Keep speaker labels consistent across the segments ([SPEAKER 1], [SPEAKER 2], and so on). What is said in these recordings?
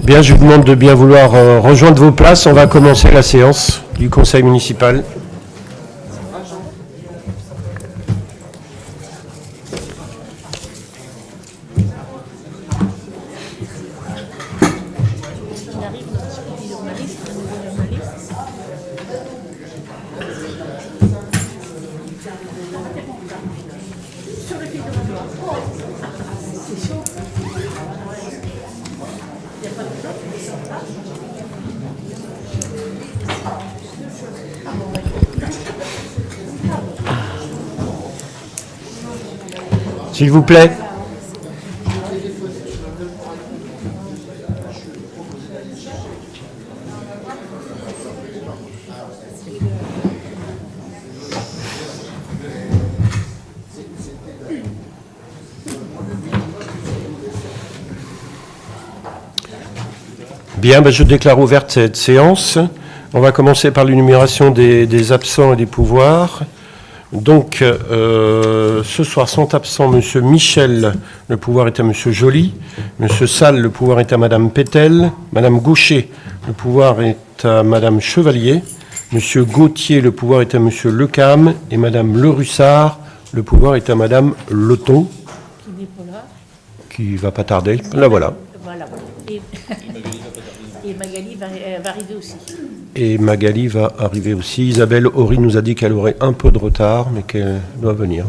[SPEAKER 1] Bien, je vous demande de bien vouloir rejoindre vos places. On va commencer la séance du conseil municipal. S'il vous plaît. Bien, je déclare ouverte cette séance. On va commencer par l'énumération des absents et des pouvoirs. Donc, ce soir sont absents M. Michel, le pouvoir est à M. Joly, M. Salle, le pouvoir est à Mme Pétel, Mme Gaucher, le pouvoir est à Mme Chevalier, M. Gauthier, le pouvoir est à M. Lecam, et Mme Le Russard, le pouvoir est à Mme Loton,
[SPEAKER 2] qui n'est pas là.
[SPEAKER 1] Qui va pas tarder. La voilà.
[SPEAKER 2] Voilà. Et Magali va arriver aussi.
[SPEAKER 1] Et Magali va arriver aussi. Isabelle Horry nous a dit qu'elle aurait un peu de retard, mais qu'elle doit venir.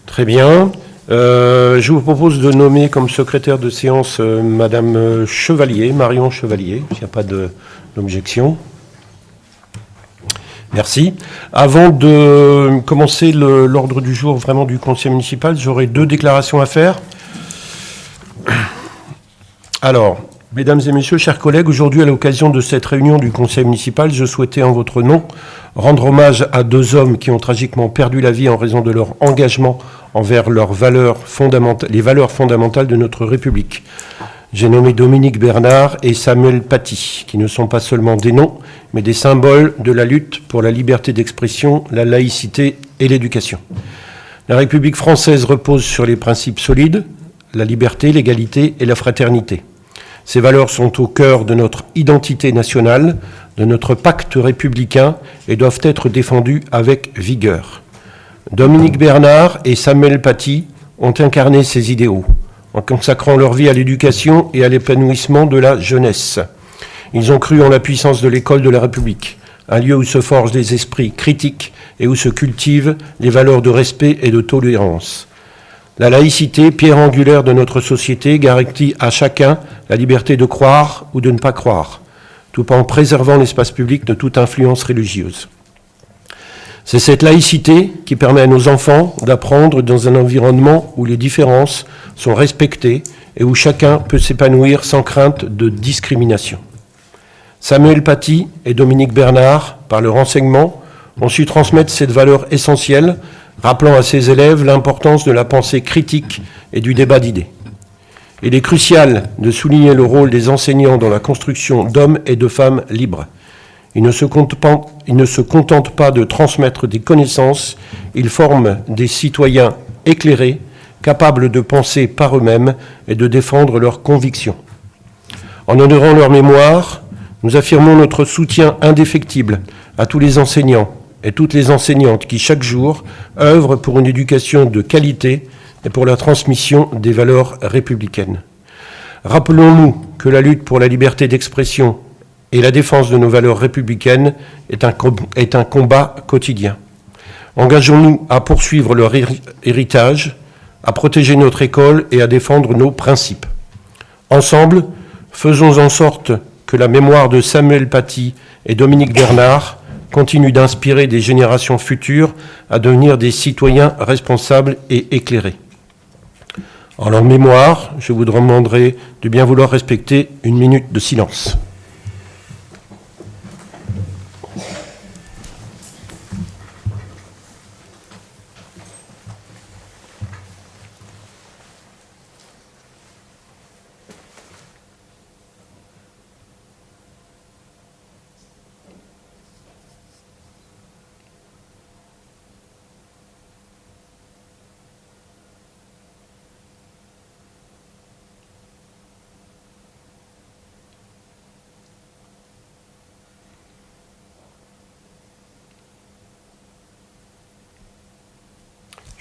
[SPEAKER 1] Très bien. Je vous propose de nommer comme secrétaire de séance Madame Chevalier, Marion Chevalier, s'il n'y a pas d'objection. Merci. Avant de commencer l'ordre du jour vraiment du conseil municipal, j'aurai 2 déclarations à faire. Alors, mesdames et messieurs, chers collègues, aujourd'hui, à l'occasion de cette réunion du conseil municipal, je souhaitais, en votre nom, rendre hommage à 2 hommes qui ont tragiquement perdu la vie en raison de leur engagement envers les valeurs fondamentales de notre République. J'ai nommé Dominique Bernard et Samuel Paty, qui ne sont pas seulement des noms, mais des symboles de la lutte pour la liberté d'expression, la laïcité et l'éducation. La République française repose sur les principes solides, la liberté, l'égalité et la fraternité. Ces valeurs sont au cœur de notre identité nationale, de notre pacte républicain et doivent être défendues avec vigueur. Dominique Bernard et Samuel Paty ont incarné ces idéaux en consacrant leur vie à l'éducation et à l'épanouissement de la jeunesse. Ils ont cru en la puissance de l'école de la République, un lieu où se forgent les esprits critiques et où se cultivent les valeurs de respect et de tolérance. La laïcité, pierre angulaire de notre société, garantit à chacun la liberté de croire ou de ne pas croire, tout en préservant l'espace public de toute influence religieuse. C'est cette laïcité qui permet à nos enfants d'apprendre dans un environnement où les différences sont respectées et où chacun peut s'épanouir sans crainte de discrimination. Samuel Paty et Dominique Bernard, par leur enseignement, ont su transmettre cette valeur essentielle, rappelant à ses élèves l'importance de la pensée critique et du débat d'idées. Il est crucial de souligner le rôle des enseignants dans la construction d'hommes et de femmes libres. Ils ne se contentent pas de transmettre des connaissances, ils forment des citoyens éclairés, capables de penser par eux-mêmes et de défendre leurs convictions. En honorant leur mémoire, nous affirmons notre soutien indéfectible à tous les enseignants et toutes les enseignantes qui, chaque jour, œuvrent pour une éducation de qualité et pour la transmission des valeurs républicaines. Rappelons-nous que la lutte pour la liberté d'expression et la défense de nos valeurs républicaines est un combat quotidien. Engageons-nous à poursuivre leur héritage, à protéger notre école et à défendre nos principes. Ensemble, faisons en sorte que la mémoire de Samuel Paty et Dominique Bernard continue d'inspirer des générations futures à devenir des citoyens responsables et éclairés. En leur mémoire, je vous demanderai de bien vouloir respecter 1 minute de silence.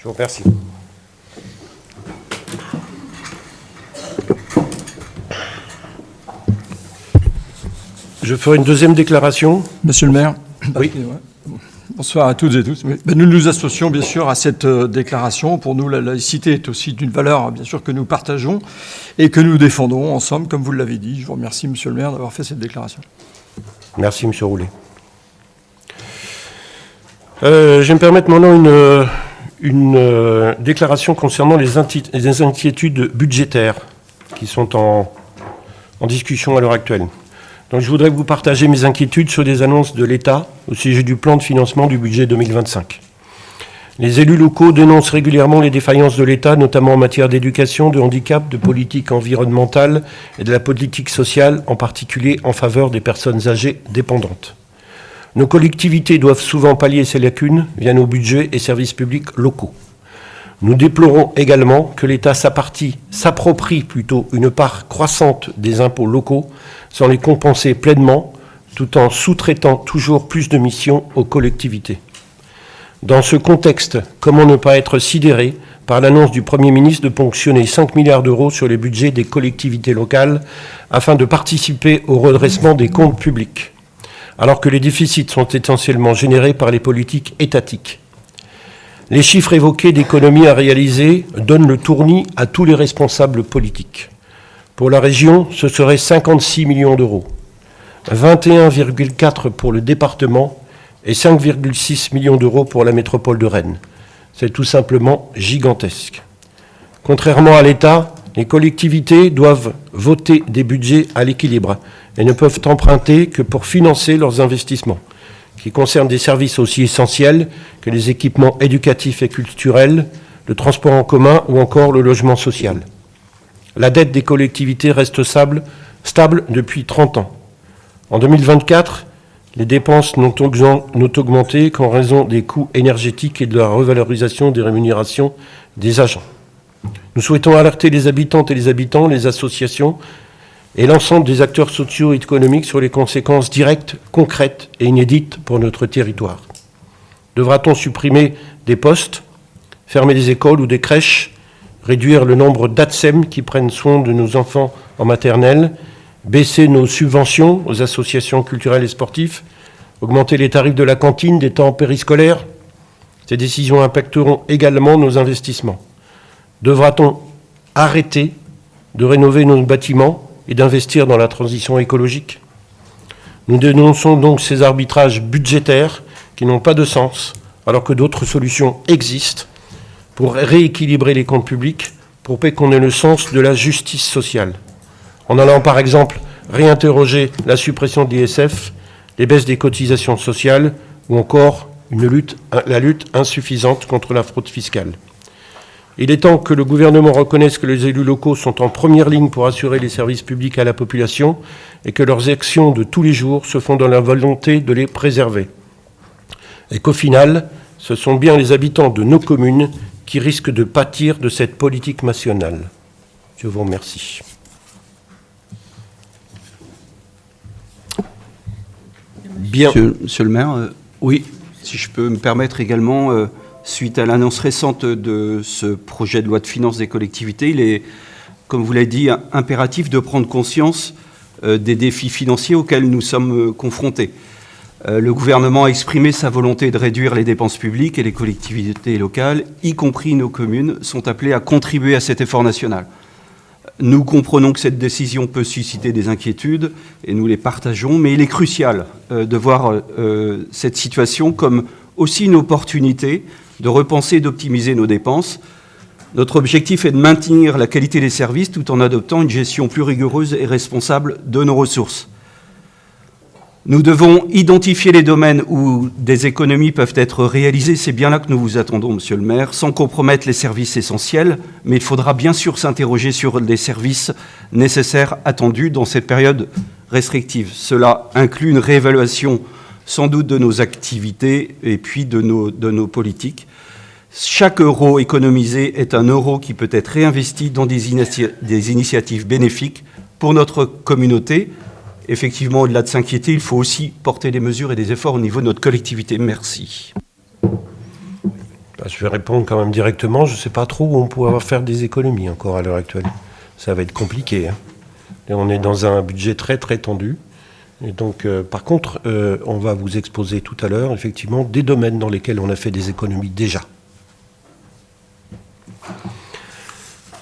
[SPEAKER 1] Je vous remercie. Je ferai une deuxième déclaration.
[SPEAKER 3] Monsieur le maire.
[SPEAKER 1] Oui.
[SPEAKER 3] Bonsoir à toutes et tous. Nous nous associons bien sûr à cette déclaration. Pour nous, la laïcité est aussi d'une valeur, bien sûr, que nous partageons et que nous défendons ensemble, comme vous l'avez dit. Je vous remercie, monsieur le maire, d'avoir fait cette déclaration.
[SPEAKER 1] Merci, monsieur Roulet. Je vais me permettre maintenant une déclaration concernant les inquiétudes budgétaires qui sont en discussion à l'heure actuelle. Donc, je voudrais vous partager mes inquiétudes sur les annonces de l'État au sujet du plan de financement du budget 2025. Les élus locaux dénoncent régulièrement les défaillances de l'État, notamment en matière d'éducation, de handicap, de politique environnementale et de la politique sociale, en particulier en faveur des personnes âgées dépendantes. Nos collectivités doivent souvent pallier ces lacunes via nos budgets et services publics locaux. Nous déplorons également que l'État s'approprie plutôt une part croissante des impôts locaux sans les compenser pleinement, tout en sous-traitant toujours plus de missions aux collectivités. Dans ce contexte, comment ne pas être sidéré par l'annonce du Premier ministre de ponctionner 5 milliards d'euros sur les budgets des collectivités locales afin de participer au redressement des comptes publics, alors que les déficits sont essentiellement générés par les politiques étatiques. Les chiffres évoqués d'économies à réaliser donnent le tournis à tous les responsables politiques. Pour la région, ce serait 56 millions d'euros, 21,4 pour le département et 5,6 millions d'euros pour la métropole de Rennes. C'est tout simplement gigantesque. Contrairement à l'État, les collectivités doivent voter des budgets à l'équilibre et ne peuvent emprunter que pour financer leurs investissements, qui concernent des services aussi essentiels que les équipements éducatifs et culturels, le transport en commun ou encore le logement social. La dette des collectivités reste stable depuis 30 ans. En 2024, les dépenses n'ont augmenté qu'en raison des coûts énergétiques et de la revalorisation des rémunérations des agents. Nous souhaitons alerter les habitantes et les habitants, les associations et l'ensemble des acteurs sociaux et économiques sur les conséquences directes, concrètes et inédites pour notre territoire. Devra-t-on supprimer des postes, fermer des écoles ou des crèches, réduire le nombre d'ATSEM qui prennent soin de nos enfants en maternelle, baisser nos subventions aux associations culturelles et sportives, augmenter les tarifs de la cantine, des temps périscolaires? Ces décisions impacteront également nos investissements. Devra-t-on arrêter de rénover nos bâtiments et d'investir dans la transition écologique? Nous dénonçons donc ces arbitrages budgétaires qui n'ont pas de sens, alors que d'autres solutions existent pour rééquilibrer les comptes publics, pour qu'on ait le sens de la justice sociale. En allant par exemple réinterroger la suppression de l'ISF, les baisses des cotisations sociales ou encore la lutte insuffisante contre la fraude fiscale. Il est temps que le gouvernement reconnaisse que les élus locaux sont en première ligne pour assurer les services publics à la population et que leurs actions de tous les jours se font dans la volonté de les préserver. Et qu'au final, ce sont bien les habitants de nos communes qui risquent de pâtir de cette politique nationale. Je vous remercie. Bien.
[SPEAKER 4] Monsieur le maire, oui, si je peux me permettre également, suite à l'annonce récente de ce projet de loi de finances des collectivités, il est, comme vous l'avez dit, impératif de prendre conscience des défis financiers auxquels nous sommes confrontés. Le gouvernement a exprimé sa volonté de réduire les dépenses publiques et les collectivités locales, y compris nos communes, sont appelées à contribuer à cet effort national. Nous comprenons que cette décision peut susciter des inquiétudes et nous les partageons, mais il est crucial de voir cette situation comme aussi une opportunité de repenser et d'optimiser nos dépenses. Notre objectif est de maintenir la qualité des services tout en adoptant une gestion plus rigoureuse et responsable de nos ressources. Nous devons identifier les domaines où des économies peuvent être réalisées. C'est bien là que nous vous attendons, monsieur le maire, sans compromettre les services essentiels. Mais il faudra bien sûr s'interroger sur les services nécessaires attendus dans cette période restrictive. Cela inclut une réévaluation sans doute de nos activités et puis de nos politiques. Chaque euro économisé est un euro qui peut être réinvesti dans des initiatives bénéfiques pour notre communauté. Effectivement, au-delà de s'inquiéter, il faut aussi porter des mesures et des efforts au niveau de notre collectivité. Merci.
[SPEAKER 1] Je vais répondre quand même directement. Je ne sais pas trop où on pourra faire des économies encore à l'heure actuelle. Ça va être compliqué. Hein. Et on est dans un budget très très tendu. Et donc, par contre, on va vous exposer tout à l'heure, effectivement, des domaines dans lesquels on a fait des économies déjà.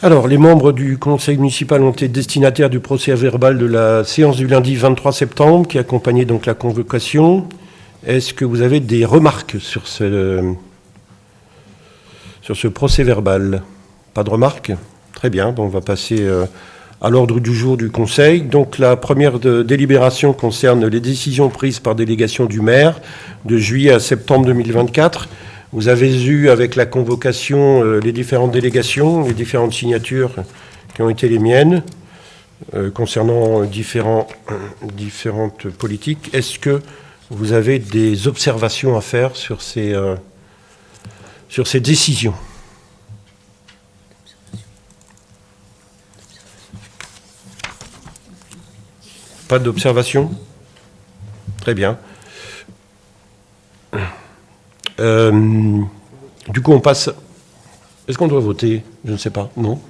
[SPEAKER 1] Alors, les membres du conseil municipal ont été destinataires du procès-verbal de la séance du lundi 23 septembre, qui accompagnait donc la convocation. Est-ce que vous avez des remarques sur ce procès-verbal? Pas de remarques? Très bien, donc on va passer à l'ordre du jour du Conseil. Donc la première délibération concerne les décisions prises par délégation du maire de juillet à septembre 2024. Vous avez eu avec la convocation les différentes délégations, les différentes signatures qui ont été les miennes concernant différentes politiques. Est-ce que vous avez des observations à faire sur ces décisions? Pas d'observation? Très bien. Du coup, on passe... Est-ce qu'on doit voter? Je ne sais pas. Non?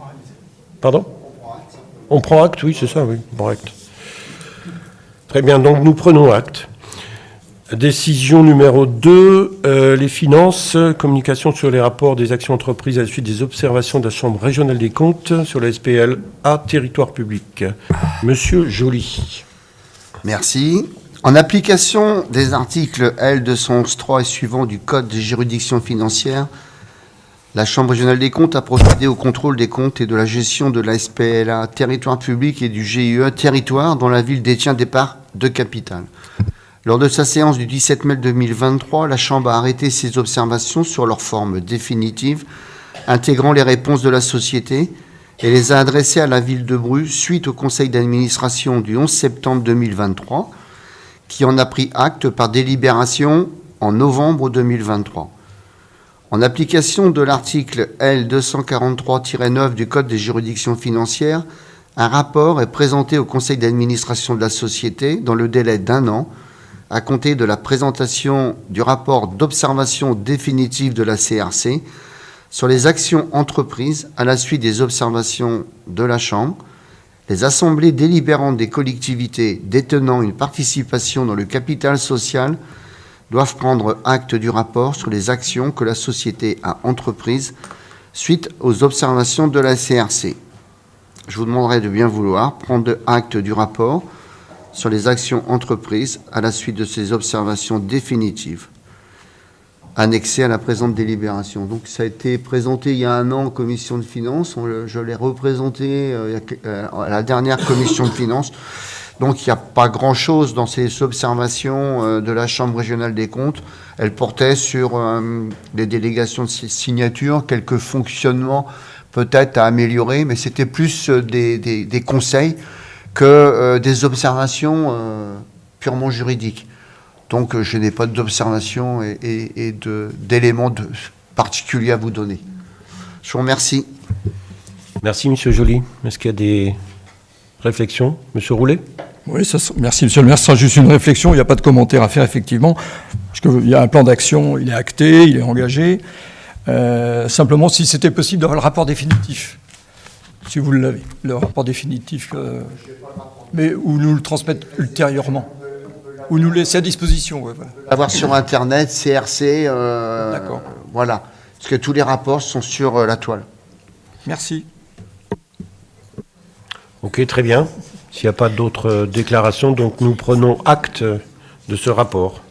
[SPEAKER 1] Pardon? On prend acte, oui, c'est ça, oui. On prend acte. Très bien, donc nous prenons acte. Décision numéro 2, les finances, communication sur les rapports des actions entreprises à la suite des observations de la Chambre régionale des comptes sur la SPL à territoire public. Monsieur Joly.
[SPEAKER 5] Merci. En application des articles L211-3 et suivants du Code des juridictions financières, la Chambre régionale des comptes a procédé au contrôle des comptes et de la gestion de la SPLA territoire public et du GIE territoire dont la ville détient des parts de capital. Lors de sa séance du 17 mai 2023, la Chambre a arrêté ses observations sur leur forme définitive, intégrant les réponses de la société, et les a adressées à la ville de Bru suite au conseil d'administration du 11 septembre 2023, qui en a pris acte par délibération en novembre 2023. En application de l'article L243-9 du Code des juridictions financières, un rapport est présenté au conseil d'administration de la société dans le délai d'1 an, à compter de la présentation du rapport d'observation définitive de la CRC sur les actions entreprises à la suite des observations de la Chambre. Les assemblées délibérantes des collectivités détenant une participation dans le capital social doivent prendre acte du rapport sur les actions que la société a entreprises suite aux observations de la CRC. Je vous demanderai de bien vouloir prendre acte du rapport sur les actions entreprises à la suite de ces observations définitives, annexées à la présente délibération. Donc ça a été présenté il y a 1 an en commission de finances, je l'ai représenté à la dernière commission de finances. Donc il n'y a pas grand-chose dans ces observations de la Chambre régionale des comptes. Elles portaient sur les délégations de signature, quelques fonctionnements peut-être à améliorer, mais c'était plus des conseils que des observations purement juridiques. Donc je n'ai pas d'observation et d'éléments particuliers à vous donner. Je vous remercie.
[SPEAKER 1] Merci, Monsieur Joly. Est-ce qu'il y a des réflexions? Monsieur Roulet?
[SPEAKER 3] Oui, merci Monsieur le maire. C'est juste une réflexion, il n'y a pas de commentaire à faire effectivement, parce qu'il y a un plan d'action, il est acté, il est engagé. Simplement, si c'était possible d'avoir le rapport définitif, si vous l'avez, le rapport définitif, mais ou nous le transmettre ultérieurement, ou nous laisser à disposition. Ouais, voilà.
[SPEAKER 5] Avoir sur Internet, CRC,
[SPEAKER 3] D'accord.
[SPEAKER 5] Voilà, parce que tous les rapports sont sur la toile.
[SPEAKER 3] Merci.
[SPEAKER 1] Ok, très bien. S'il n'y a pas d'autres déclarations, donc nous prenons acte de ce rapport.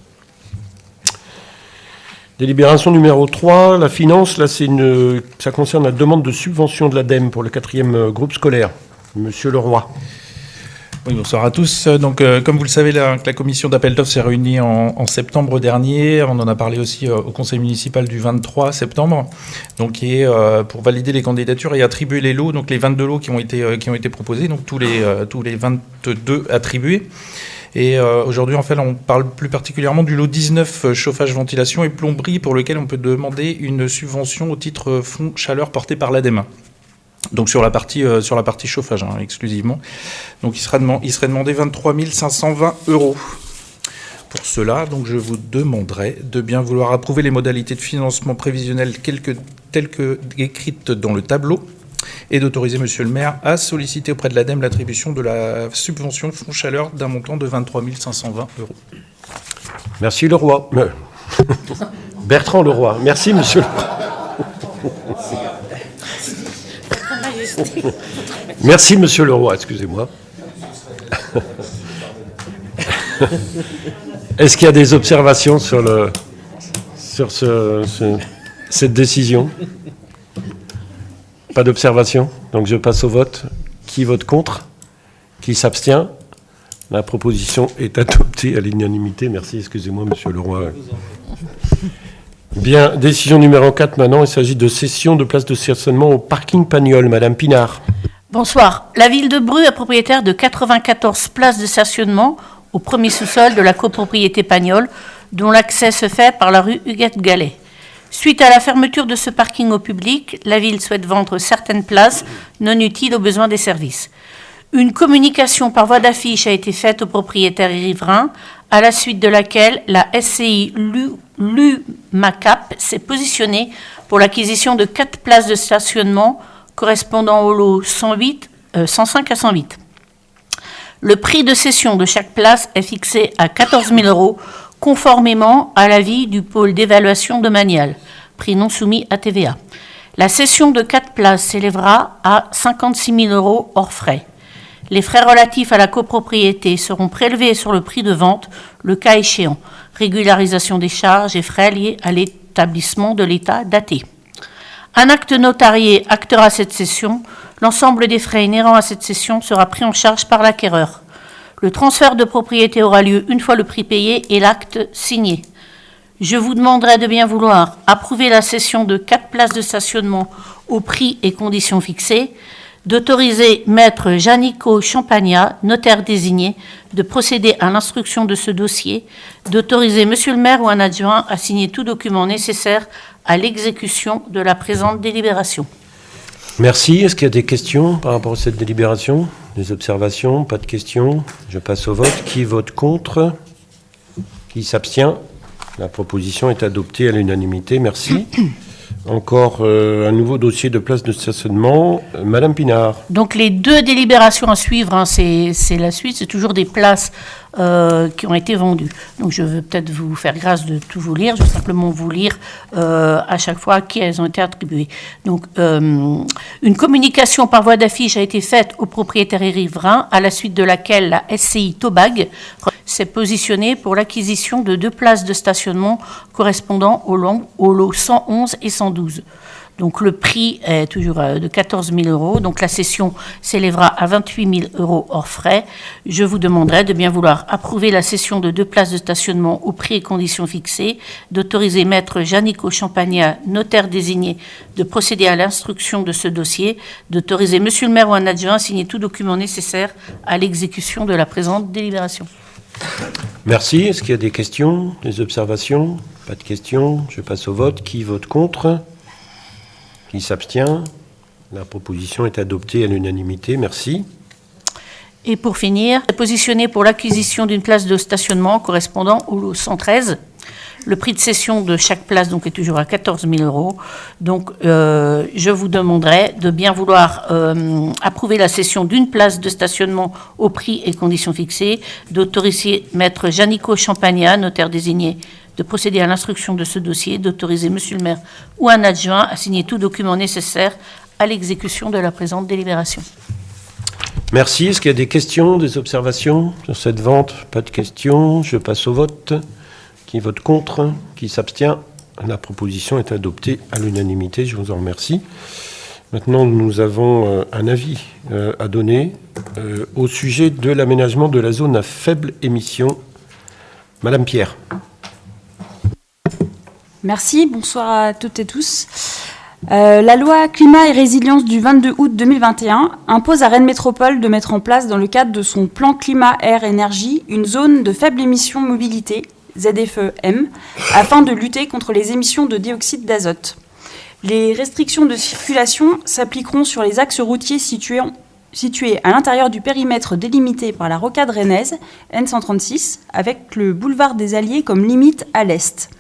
[SPEAKER 1] Délibération numéro 3, la finance, là ça concerne la demande de subvention de l'ADEME pour le 4e groupe scolaire. Monsieur Leroy.
[SPEAKER 6] Oui, bonsoir à tous. Donc, comme vous le savez, la commission d'appel d'offres s'est réunie en septembre dernier. On en a parlé aussi au conseil municipal du 23 septembre. Donc, qui est pour valider les candidatures et attribuer les lots. Donc, les 22 lots qui ont été proposés. Donc, tous les 22 attribués. Et aujourd'hui, en fait, on parle plus particulièrement du lot 19, chauffage, ventilation et plomberie, pour lequel on peut demander une subvention au titre fonds chaleur porté par l'ADEME. Donc sur la partie chauffage exclusivement. Donc il serait demandé 23 520 €. Pour cela, donc, je vous demanderai de bien vouloir approuver les modalités de financement prévisionnel telles que écrites dans le tableau et d'autoriser Monsieur le maire à solliciter auprès de l'ADEME l'attribution de la subvention Fonds Chaleur d'un montant de 23 520 €.
[SPEAKER 1] Merci Leroy. Bertrand Leroy. Merci monsieur. Merci monsieur Leroy, excusez-moi. Est-ce qu'il y a des observations sur cette décision? Pas d'observation, donc je passe au vote. Qui vote contre? Qui s'abstient? La proposition est adoptée à l'unanimité. Merci, excusez-moi, monsieur Leroy. Bien, décision numéro 4 maintenant. Il s'agit de cession de place de stationnement au parking Pagnol. Madame Pinard.
[SPEAKER 2] Bonsoir. La ville de Bru est propriétaire de 94 places de stationnement au premier sous-sol de la copropriété Pagnol, dont l'accès se fait par la rue Huguette-Gallet. Suite à la fermeture de ce parking au public, la ville souhaite vendre certaines places non utiles aux besoins des services. Une communication par voie d'affiche a été faite aux propriétaires et riverains, à la suite de laquelle la SCI LUMACAP s'est positionnée pour l'acquisition de 4 places de stationnement correspondant au lot 105 à 108. Le prix de cession de chaque place est fixé à 14 000 €, conformément à l'avis du pôle d'évaluation domaniale, prix non soumis à TVA. La cession de 4 places s'élèvera à 56 000 € hors frais. Les frais relatifs à la copropriété seront prélevés sur le prix de vente, le cas échéant, régularisation des charges et frais liés à l'établissement de l'état daté. Un acte notarié actera cette cession. L'ensemble des frais inhérents à cette cession sera pris en charge par l'acquéreur. Le transfert de propriété aura lieu une fois le prix payé et l'acte signé. Je vous demanderai de bien vouloir approuver la cession de 4 places de stationnement au prix et conditions fixées, d'autoriser Maître Janico Champagna, notaire désigné, de procéder à l'instruction de ce dossier, d'autoriser Monsieur le maire ou un adjoint à signer tout document nécessaire à l'exécution de la présente délibération.
[SPEAKER 1] Merci. Est-ce qu'il y a des questions par rapport à cette délibération? Des observations? Pas de questions. Je passe au vote. Qui vote contre? Qui s'abstient? La proposition est adoptée à l'unanimité. Merci. Encore un nouveau dossier de place de stationnement. Madame Pinard.
[SPEAKER 2] Donc les 2 délibérations à suivre, hein, c'est la suite, c'est toujours des places qui ont été vendues. Donc je vais peut-être vous faire grâce de tout vous lire, je vais simplement vous lire à chaque fois à qui elles ont été attribuées. Donc une communication par voie d'affiche a été faite aux propriétaires et riverains, à la suite de laquelle la SCI Tobag s'est positionnée pour l'acquisition de 2 places de stationnement correspondant au lot 111 et 112. Donc le prix est toujours de 14 000 €. Donc la cession s'élèvera à 28 000 € hors frais. Je vous demanderai de bien vouloir approuver la cession de 2 places de stationnement au prix et conditions fixées, d'autoriser Maître Janico Champagna, notaire désigné, de procéder à l'instruction de ce dossier, d'autoriser Monsieur le maire ou un adjoint à signer tout document nécessaire à l'exécution de la présente délibération.
[SPEAKER 1] Merci. Est-ce qu'il y a des questions? Des observations? Pas de questions. Je passe au vote. Qui vote contre? Qui s'abstient? La proposition est adoptée à l'unanimité. Merci.
[SPEAKER 2] Et pour finir, positionné pour l'acquisition d'une place de stationnement correspondant au lot 113. Le prix de cession de chaque place donc, est toujours à 14 000 €. Donc, je vous demanderai de bien vouloir approuver la cession d'une place de stationnement au prix et conditions fixées, d'autoriser Maître Janico Champagna, notaire désigné, de procéder à l'instruction de ce dossier, d'autoriser Monsieur le maire ou un adjoint à signer tout document nécessaire à l'exécution de la présente délibération.
[SPEAKER 1] Merci. Est-ce qu'il y a des questions, des observations sur cette vente? Pas de questions. Je passe au vote. Qui vote contre? Qui s'abstient? La proposition est adoptée à l'unanimité. Je vous en remercie. Maintenant, nous avons un avis à donner au sujet de l'aménagement de la zone à faible émission. Madame Pierre.
[SPEAKER 7] Merci, bonsoir à toutes et tous. La loi Climat et Résilience du 22 août 2021 impose à Rennes Métropole de mettre en place dans le cadre de son plan climat-air-énergie une zone de faible émission mobilité, ZFE-M, afin de lutter contre les émissions de dioxyde d'azote. Les restrictions de circulation s'appliqueront sur les axes routiers situés situé à l'intérieur du périmètre délimité par la rocade rennaise N136, avec le boulevard des Alliés comme limite à l'est.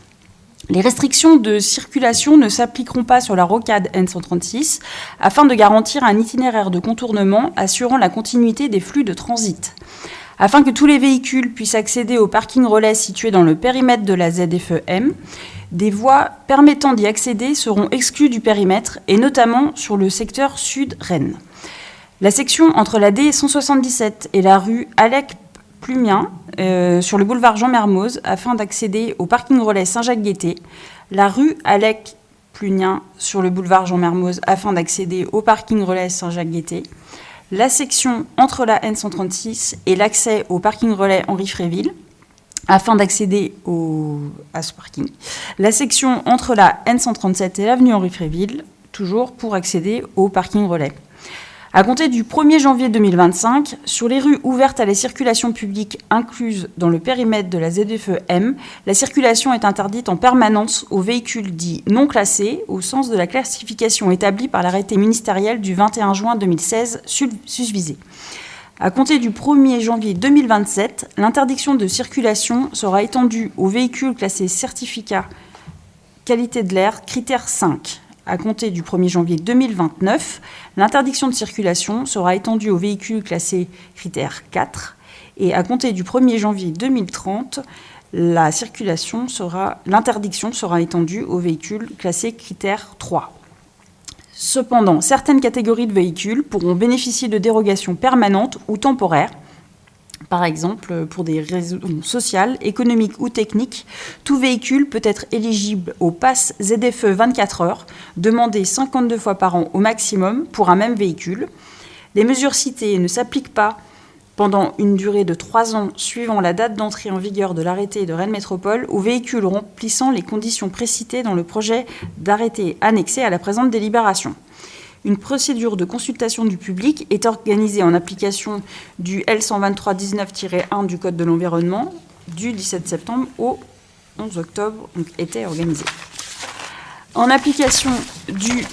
[SPEAKER 7] Les restrictions de circulation ne s'appliqueront pas sur la rocade N136 afin de garantir un itinéraire de contournement assurant la continuité des flux de transit. Afin que tous les véhicules puissent accéder au parking relais situé dans le périmètre de la ZFE-M, des voies permettant d'y accéder seront exclues du périmètre et notamment sur le secteur sud-Rennes. La section entre la D177 et la rue Alec-Plumien sur le boulevard Jean-Mermoz afin d'accéder au parking relais Saint-Jacques-Guettet, la rue Alec-Plumien sur le boulevard Jean-Mermoz afin d'accéder au parking relais Saint-Jacques-Guettet, la section entre la N136 et l'accès au parking relais Henri-Fréville afin d'accéder à ce parking, la section entre la N137 et l'avenue Henri-Fréville, toujours pour accéder au parking relais. À compter du 1er janvier 2025, sur les rues ouvertes à la circulation publique incluses dans le périmètre de la ZFE-M, la circulation est interdite en permanence aux véhicules dits non classés, au sens de la classification établie par l'arrêté ministériel du 21 juin 2016 susvisé. À compter du 1er janvier 2027, l'interdiction de circulation sera étendue aux véhicules classés certificat qualité de l'air critère 5. À compter du 1er janvier 2029, l'interdiction de circulation sera étendue aux véhicules classés critère 4 et à compter du 1er janvier 2030, l'interdiction sera étendue aux véhicules classés critère 3. Cependant, certaines catégories de véhicules pourront bénéficier de dérogations permanentes ou temporaires. Par exemple, pour des raisons sociales, économiques ou techniques, tout véhicule peut être éligible au pass ZFE 24 heures, demandé 52 fois par an au maximum pour un même véhicule. Les mesures citées ne s'appliquent pas pendant une durée de 3 ans suivant la date d'entrée en vigueur de l'arrêté de Rennes Métropole aux véhicules remplissant les conditions précitées dans le projet d'arrêté annexé à la présente délibération. Une procédure de consultation du public est organisée en application du L123-19-1 du Code de l'environnement du 17 septembre au 11 octobre, donc était organisée. En application du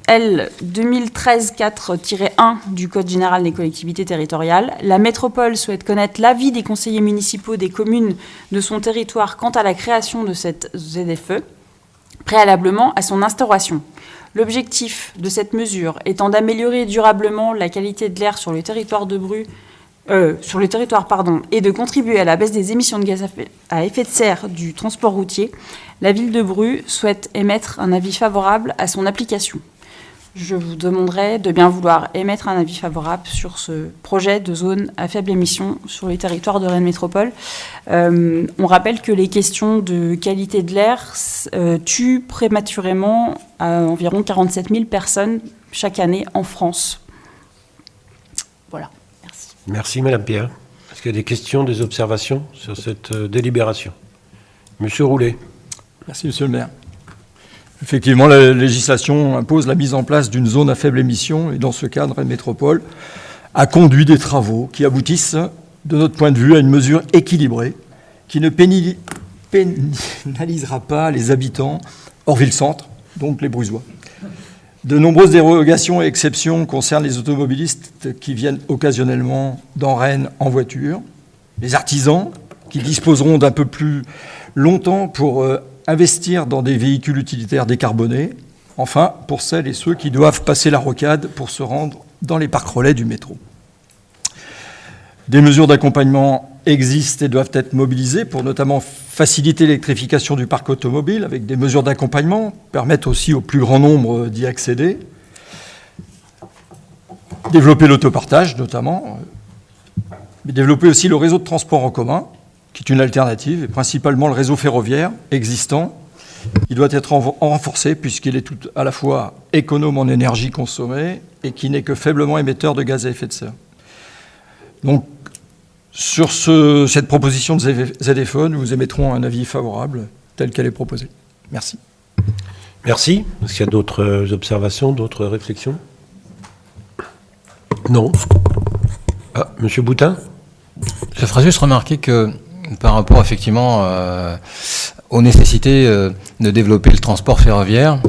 [SPEAKER 7] L 2013-4-1 du Code général des collectivités territoriales, la métropole souhaite connaître l'avis des conseillers municipaux des communes de son territoire quant à la création de cette ZFE, préalablement à son instauration. L'objectif de cette mesure étant d'améliorer durablement la qualité de l'air sur le territoire et de contribuer à la baisse des émissions de gaz à effet de serre du transport routier, la ville de Bru souhaite émettre un avis favorable à son application. Je vous demanderai de bien vouloir émettre un avis favorable sur ce projet de zone à faible émission sur les territoires de Rennes Métropole. On rappelle que les questions de qualité de l'air tuent prématurément environ 47 000 personnes chaque année en France. Voilà, merci.
[SPEAKER 1] Merci Madame Pierre. Est-ce qu'il y a des questions, des observations sur cette délibération? Monsieur Roulet.
[SPEAKER 3] Merci Monsieur le maire. Effectivement, la législation impose la mise en place d'une zone à faible émission et dans ce cadre, Rennes Métropole a conduit des travaux qui aboutissent, de notre point de vue, à une mesure équilibrée qui ne pénalisera pas les habitants hors ville-centre, donc les Brusois. De nombreuses dérogations et exceptions concernent les automobilistes qui viennent occasionnellement dans Rennes en voiture, les artisans qui disposeront d'un peu plus longtemps pour investir dans des véhicules utilitaires décarbonés, enfin, pour celles et ceux qui doivent passer la rocade pour se rendre dans les parcs relais du métro. Des mesures d'accompagnement existent et doivent être mobilisées pour notamment faciliter l'électrification du parc automobile, avec des mesures d'accompagnement, permettre aussi au plus grand nombre d'y accéder, développer l'autopartage notamment, mais développer aussi le réseau de transport en commun, qui est une alternative, et principalement le réseau ferroviaire existant, qui doit être renforcé puisqu'il est tout à la fois économe en énergie consommée et qui n'est que faiblement émetteur de gaz à effet de serre. Donc, sur cette proposition de ZFE, nous émettrons un avis favorable tel qu'elle est proposée. Merci.
[SPEAKER 1] Merci. Est-ce qu'il y a d'autres observations, d'autres réflexions? Non. Ah, Monsieur Boutin?
[SPEAKER 8] Je ferai juste remarquer que par rapport effectivement aux nécessités de développer le transport ferroviaire,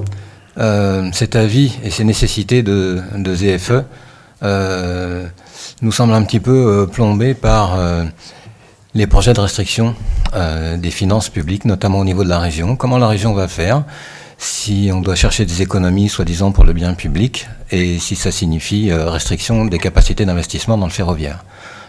[SPEAKER 8] cet avis et ces nécessités de ZFE nous semble un petit peu plombé par les projets de restriction des finances publiques, notamment au niveau de la région. Comment la région va faire si on doit chercher des économies, soi-disant, pour le bien public, et si ça signifie restriction des capacités d'investissement dans le ferroviaire.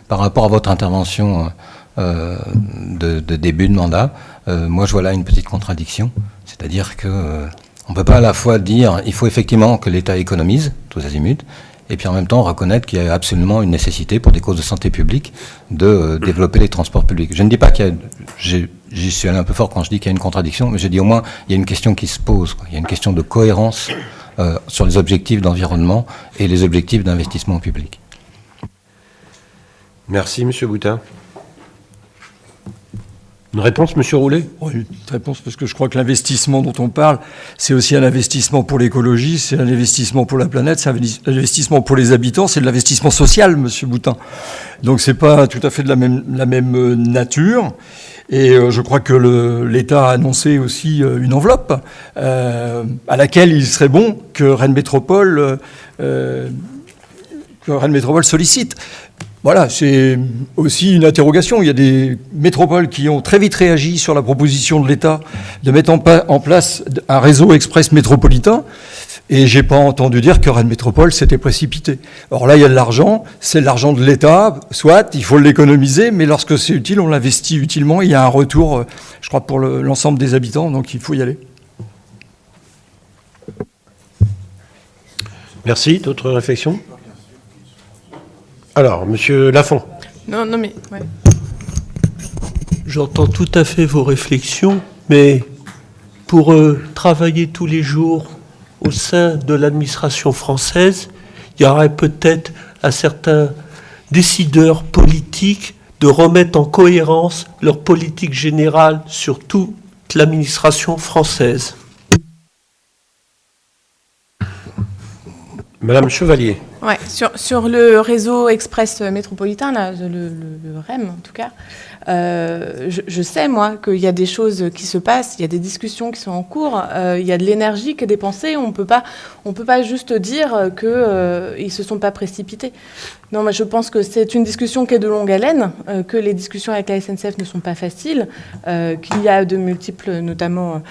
[SPEAKER 8] Par rapport à votre intervention de début de mandat, moi je vois là une petite contradiction, c'est-à-dire que on ne peut pas à la fois dire il faut effectivement que l'État économise, tous azimuts, et puis en même temps reconnaître qu'il y a absolument une nécessité pour des causes de santé publique de développer les transports publics. Je ne dis pas qu'il y a... J'y suis allé un peu fort quand je dis qu'il y a une contradiction, mais je dis au moins il y a une question qui se pose, quoi. Il y a une question de cohérence sur les objectifs d'environnement et les objectifs d'investissement public.
[SPEAKER 1] Merci, Monsieur Boutin. Une réponse, Monsieur Roulet?
[SPEAKER 3] Oui, une réponse, parce que je crois que l'investissement dont on parle, c'est aussi un investissement pour l'écologie, c'est un investissement pour la planète, c'est un investissement pour les habitants, c'est de l'investissement social, Monsieur Boutin. Donc c'est pas tout à fait de la même nature. Et je crois que l'État a annoncé aussi une enveloppe à laquelle il serait bon que Rennes Métropole sollicite. Voilà, c'est aussi une interrogation. Il y a des métropoles qui ont très vite réagi sur la proposition de l'État de mettre en place un réseau express métropolitain. Et j'ai pas entendu dire que Rennes Métropole s'était précipité. Or là, il y a de l'argent, c'est de l'argent de l'État, soit, il faut l'économiser, mais lorsque c'est utile, on l'investit utilement. Il y a un retour, je crois, pour l'ensemble des habitants, donc il faut y aller.
[SPEAKER 1] Merci. D'autres réflexions? Alors, Monsieur Lafont.
[SPEAKER 9] Non, mais... Ouais.
[SPEAKER 10] J'entends tout à fait vos réflexions, mais pour travailler tous les jours au sein de l'administration française, il y aurait peut-être à certains décideurs politiques de remettre en cohérence leur politique générale sur toute l'administration française.
[SPEAKER 1] Madame Chevalier.
[SPEAKER 9] Ouais, sur le réseau express métropolitain, là, le REM en tout cas, je sais, moi, qu'il y a des choses qui se passent, il y a des discussions qui sont en cours, il y a de l'énergie qui est dépensée, on peut pas juste dire qu'ils ne se sont pas précipités. Non, moi je pense que c'est une discussion qui est de longue haleine, que les discussions avec la SNCF ne sont pas faciles, qu'il y a de multiples, notamment,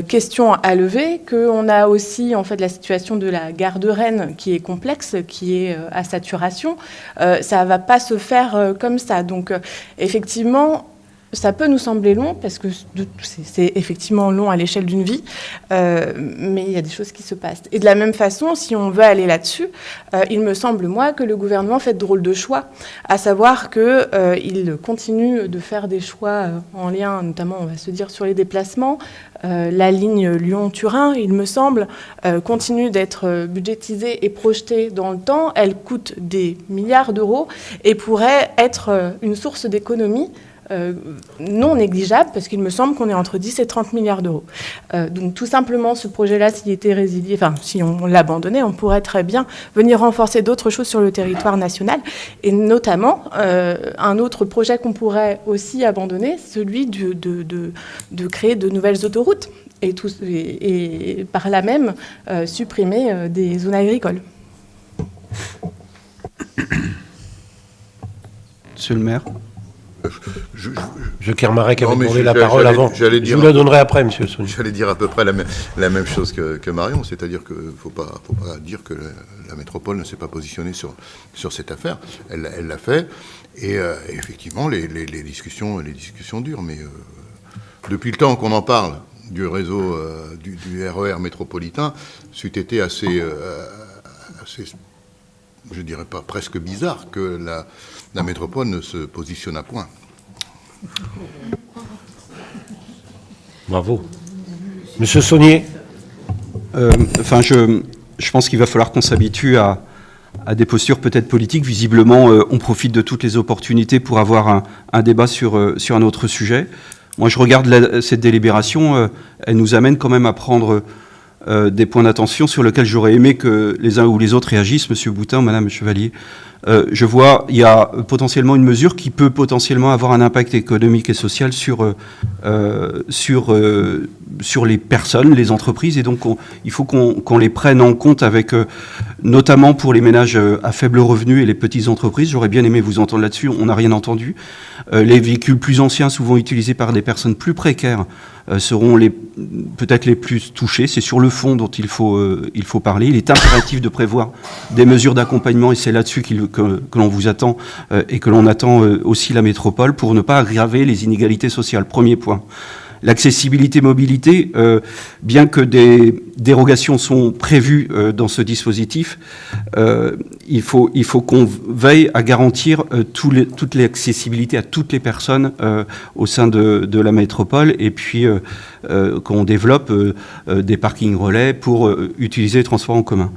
[SPEAKER 9] questions à lever, qu'on a aussi en fait la situation de la gare de Rennes qui est complexe, qui est à saturation. Ça ne va pas se faire comme ça. Donc effectivement, ça peut nous sembler long, parce que c'est effectivement long à l'échelle d'une vie, mais il y a des choses qui se passent. Et de la même façon, si on veut aller là-dessus, il me semble, moi, que le gouvernement fait de drôles de choix, à savoir qu'il continue de faire des choix en lien, notamment, on va se dire, sur les déplacements. La ligne Lyon-Turin, il me semble, continue d'être budgétisée et projetée dans le temps. Elle coûte des milliards d'euros et pourrait être une source d'économie non négligeable, parce qu'il me semble qu'on est entre 10 et 30 milliards d'euros. Donc tout simplement, ce projet-là, s'il était résilié, enfin, si on l'abandonnait, on pourrait très bien venir renforcer d'autres choses sur le territoire national, et notamment un autre projet qu'on pourrait aussi abandonner, celui de créer de nouvelles autoroutes, et par là même supprimer des zones agricoles.
[SPEAKER 4] Monsieur le maire.
[SPEAKER 1] Je Kermarek avait demandé la parole avant. Je vous la donnerai après, monsieur Saunier.
[SPEAKER 11] J'allais dire à peu près la même chose que Marion, c'est-à-dire qu'il ne faut pas dire que la métropole ne s'est pas positionnée sur cette affaire. Elle l'a fait, et effectivement, les discussions durent. Mais depuis le temps qu'on en parle du réseau du RER métropolitain, c'eût été assez, je dirais pas presque bizarre que la métropole ne se positionne à point.
[SPEAKER 1] Bravo. Monsieur Saunier.
[SPEAKER 4] Je pense qu'il va falloir qu'on s'habitue à des postures peut-être politiques. Visiblement, on profite de toutes les opportunités pour avoir un débat sur un autre sujet. Moi, je regarde cette délibération, elle nous amène quand même à prendre des points d'attention sur lesquels j'aurais aimé que les uns ou les autres réagissent, Monsieur Boutin, Madame Chevalier. Je vois, il y a potentiellement une mesure qui peut potentiellement avoir un impact économique et social sur les personnes, les entreprises, et donc il faut qu'on les prenne en compte avec, notamment pour les ménages à faible revenu et les petites entreprises. J'aurais bien aimé vous entendre là-dessus, on n'a rien entendu. Les véhicules plus anciens, souvent utilisés par des personnes plus précaires, seront peut-être les plus touchés. C'est sur le fond dont il faut parler. Il est impératif de prévoir des mesures d'accompagnement, et c'est là-dessus que l'on vous attend et que l'on attend aussi la métropole, pour ne pas aggraver les inégalités sociales. Premier point. L'accessibilité mobilité, bien que des dérogations sont prévues dans ce dispositif, il faut qu'on veille à garantir toute l'accessibilité à toutes les personnes au sein de la métropole, et puis qu'on développe des parkings relais pour utiliser les transports en commun.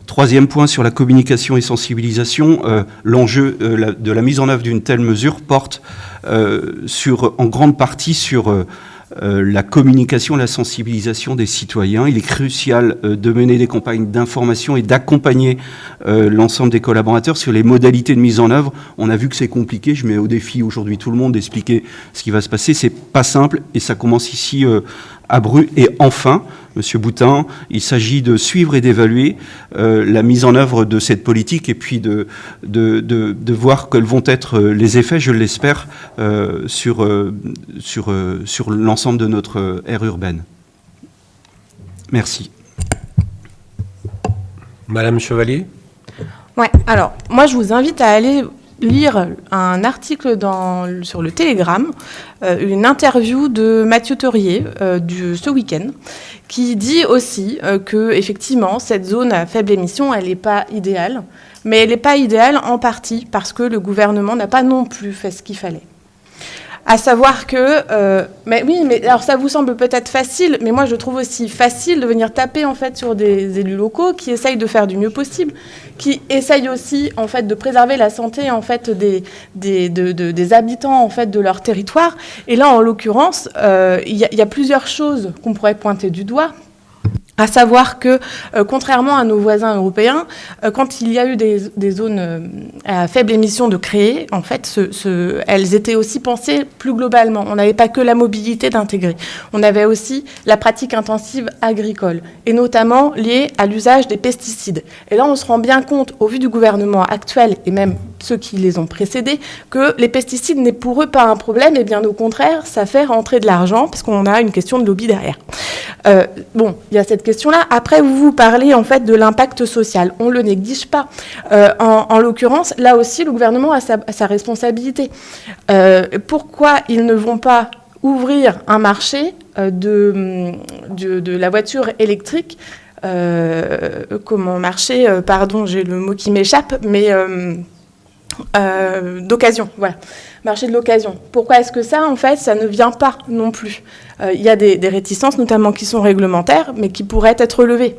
[SPEAKER 4] Troisième point, sur la communication et sensibilisation, l'enjeu de la mise en œuvre d'une telle mesure porte en grande partie sur la communication, la sensibilisation des citoyens. Il est crucial de mener des campagnes d'information et d'accompagner l'ensemble des collaborateurs sur les modalités de mise en œuvre. On a vu que c'est compliqué, je mets au défi aujourd'hui tout le monde d'expliquer ce qui va se passer. C'est pas simple, et ça commence ici à Bru. Et enfin, Monsieur Boutin, il s'agit de suivre et d'évaluer la mise en œuvre de cette politique, et puis de voir quels vont être les effets, je l'espère, sur l'ensemble de notre aire urbaine. Merci.
[SPEAKER 1] Madame Chevalier ?
[SPEAKER 9] Ouais, alors, moi, je vous invite à aller lire un article sur le Télégramme, une interview de Mathieu Teurier ce week-end, qui dit aussi que, effectivement, cette zone à faible émission, elle n'est pas idéale, mais elle n'est pas idéale en partie parce que le gouvernement n'a pas non plus fait ce qu'il fallait. À savoir que, mais oui, mais alors ça vous semble peut-être facile, mais moi je trouve aussi facile de venir taper en fait sur des élus locaux qui essayent de faire du mieux possible, qui essayent aussi en fait de préserver la santé en fait des habitants en fait de leur territoire. Et là, en l'occurrence, il y a plusieurs choses qu'on pourrait pointer du doigt. À savoir que, contrairement à nos voisins européens, quand il y a eu des zones à faible émission de créer, en fait, elles étaient aussi pensées plus globalement. On n'avait pas que la mobilité d'intégrer. On avait aussi la pratique intensive agricole, et notamment liée à l'usage des pesticides. Et là, on se rend bien compte, au vu du gouvernement actuel, et même ceux qui les ont précédés, que les pesticides n'est pour eux pas un problème, et bien au contraire, ça fait rentrer de l'argent, parce qu'on a une question de lobby derrière. Bon, il y a cette question-là. Après, vous parlez en fait de l'impact social. On ne le néglige pas. En l'occurrence, là aussi, le gouvernement a sa responsabilité. Pourquoi ils ne vont pas ouvrir un marché de la voiture électrique pardon, j'ai le mot qui m'échappe, mais d'occasion, voilà. Marché de l'occasion. Pourquoi est-ce que ça, en fait, ça ne vient pas non plus ? Il y a des réticences, notamment qui sont réglementaires, mais qui pourraient être levées.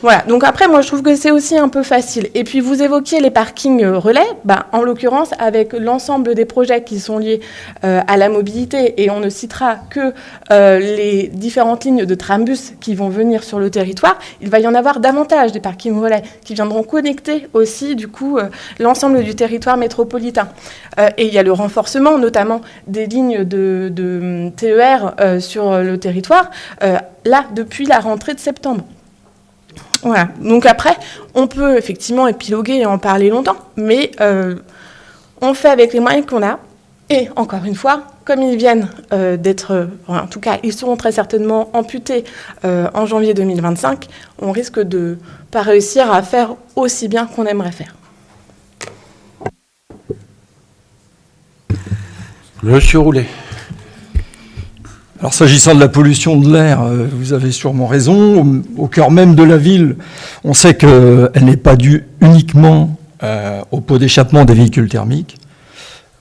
[SPEAKER 9] Voilà, donc après, moi, je trouve que c'est aussi un peu facile. Et puis, vous évoquiez les parkings relais. En l'occurrence, avec l'ensemble des projets qui sont liés à la mobilité, et on ne citera que les différentes lignes de trambus qui vont venir sur le territoire, il va y en avoir davantage des parkings relais qui viendront connecter aussi, du coup, l'ensemble du territoire métropolitain. Et il y a le renforcement, notamment, des lignes de TER sur le territoire, là, depuis la rentrée de septembre. Voilà. Donc après, on peut effectivement épiloguer et en parler longtemps, mais on fait avec les moyens qu'on a. Et encore une fois, comme ils viennent d'être, en tout cas, ils seront très certainement amputés en janvier 2025, on risque de ne pas réussir à faire aussi bien qu'on aimerait faire.
[SPEAKER 1] Monsieur Roulet.
[SPEAKER 3] Alors, s'agissant de la pollution de l'air, vous avez sûrement raison. Au cœur même de la ville, on sait qu'elle n'est pas due uniquement au pot d'échappement des véhicules thermiques.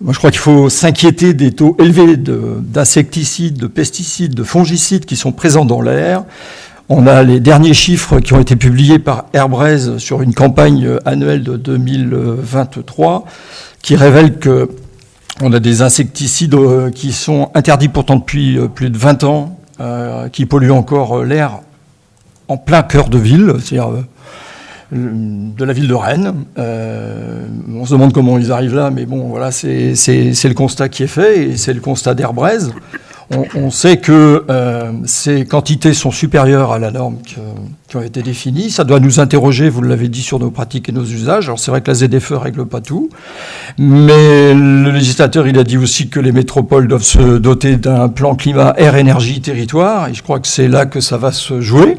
[SPEAKER 3] Moi, je crois qu'il faut s'inquiéter des taux élevés d'insecticides, de pesticides, de fongicides qui sont présents dans l'air. On a les derniers chiffres qui ont été publiés par Airbraze sur une campagne annuelle de 2023 qui révèlent que on a des insecticides qui sont interdits pourtant depuis plus de 20 ans, qui polluent encore l'air en plein cœur de ville, c'est-à-dire de la ville de Rennes. On se demande comment ils arrivent là, mais bon, voilà, c'est le constat qui est fait, et c'est le constat d'Herbraises. On sait que ces quantités sont supérieures à la norme qui ont été définies. Ça doit nous interroger, vous l'avez dit, sur nos pratiques et nos usages. Alors c'est vrai que la ZFE ne règle pas tout, mais le législateur, il a dit aussi que les métropoles doivent se doter d'un plan climat, air, énergie, territoire, et je crois que c'est là que ça va se jouer.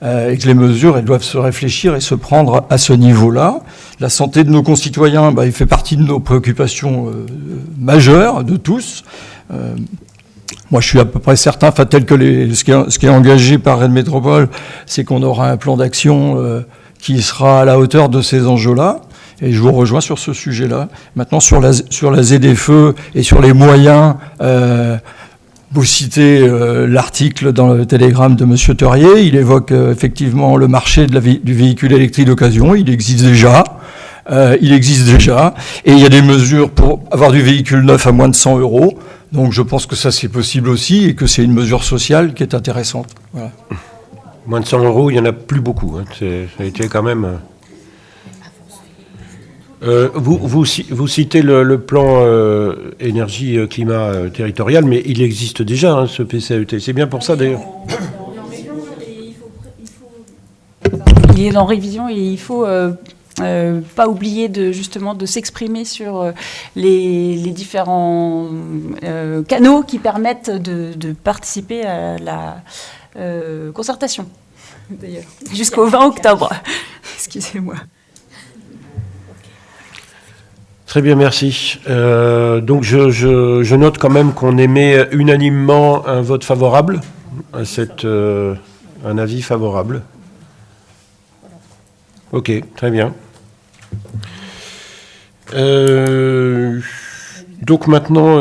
[SPEAKER 3] Et que les mesures, elles doivent se réfléchir et se prendre à ce niveau-là. La santé de nos concitoyens, il fait partie de nos préoccupations majeures, de tous. Moi, je suis à peu près certain, tel que ce qui est engagé par Rennes Métropole, c'est qu'on aura un plan d'action qui sera à la hauteur de ces enjeux-là. Et je vous rejoins sur ce sujet-là. Maintenant, sur la ZFE et sur les moyens... Vous citez l'article dans le télégramme de M. Teurier, il évoque effectivement le marché du véhicule électrique d'occasion, il existe déjà, et il y a des mesures pour avoir du véhicule neuf à moins de 100 €, donc je pense que ça c'est possible aussi, et que c'est une mesure sociale qui est intéressante. Voilà.
[SPEAKER 1] Moins de 100 €, il n'y en a plus beaucoup, hein. Ça a été quand même... Vous citez le plan énergie-climat territorial, mais il existe déjà, hein, ce PCAET. C'est bien pour ça, d'ailleurs.
[SPEAKER 7] Il est en révision et il faut pas oublier de s'exprimer sur les différents canaux qui permettent de participer à la concertation, d'ailleurs, jusqu'au 20 octobre. Excusez-moi.
[SPEAKER 1] Très bien, merci. Donc je note quand même qu'on émet unanimement un vote favorable à un avis favorable. Ok, très bien. Donc maintenant,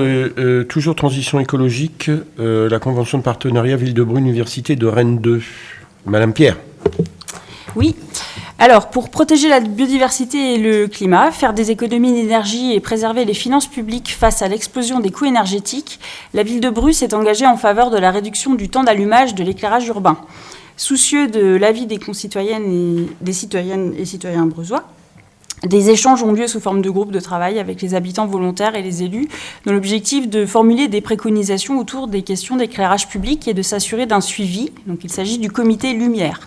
[SPEAKER 1] toujours transition écologique, la convention de partenariat Ville de Bru, Université de Rennes 2. Madame Pierre.
[SPEAKER 7] Oui. Alors, pour protéger la biodiversité et le climat, faire des économies d'énergie et préserver les finances publiques face à l'explosion des coûts énergétiques, la ville de Bru s'est engagée en faveur de la réduction du temps d'allumage de l'éclairage urbain. Soucieux de l'avis des concitoyennes et des citoyennes et citoyens brusois, des échanges ont lieu sous forme de groupes de travail avec les habitants volontaires et les élus, dans l'objectif de formuler des préconisations autour des questions d'éclairage public et de s'assurer d'un suivi. Donc, il s'agit du comité Lumière.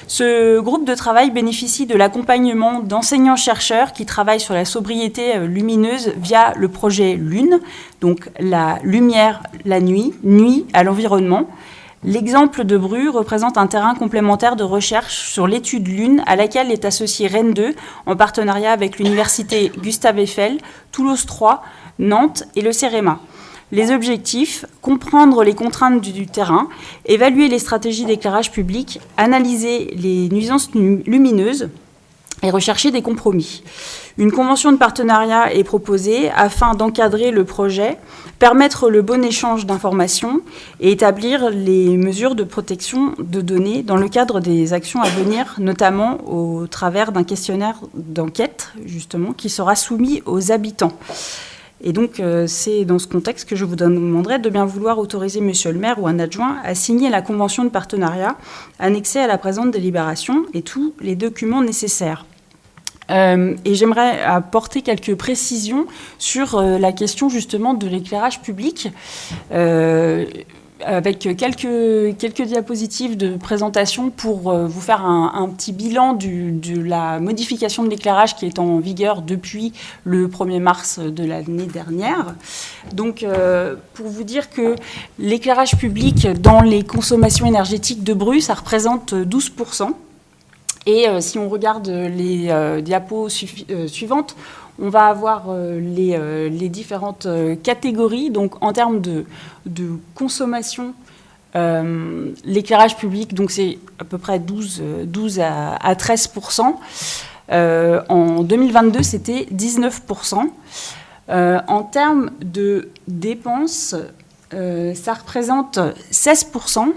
[SPEAKER 7] Ce groupe de travail bénéficie de l'accompagnement d'enseignants-chercheurs qui travaillent sur la sobriété lumineuse via le projet Lune, donc la lumière la nuit, nuit à l'environnement. L'exemple de Bru représente un terrain complémentaire de recherche sur l'étude Lune à laquelle est associé Rennes 2 en partenariat avec l'université Gustave Eiffel, Toulouse 3, Nantes et le CEREMA. Les objectifs, comprendre les contraintes du terrain, évaluer les stratégies d'éclairage public, analyser les nuisances lumineuses et rechercher des compromis. Une convention de partenariat est proposée afin d'encadrer le projet, permettre le bon échange d'informations et établir les mesures de protection de données dans le cadre des actions à venir, notamment au travers d'un questionnaire d'enquête, justement, qui sera soumis aux habitants. Et donc, c'est dans ce contexte que je vous demanderai de bien vouloir autoriser Monsieur le maire ou un adjoint à signer la convention de partenariat annexée à la présente délibération et tous les documents nécessaires. Et j'aimerais apporter quelques précisions sur la question justement de l'éclairage public, avec quelques diapositives de présentation pour vous faire un petit bilan de la modification de l'éclairage qui est en vigueur depuis le 1er mars de l'année dernière. Donc, pour vous dire que l'éclairage public dans les consommations énergétiques de Bru, ça représente 12%. Et si on regarde les diapos suivantes, on va avoir les différentes catégories. Donc, en termes de consommation, l'éclairage public, donc c'est à peu près 12 à 13%. En 2022, c'était 19%. En termes de dépenses, ça représente 16%.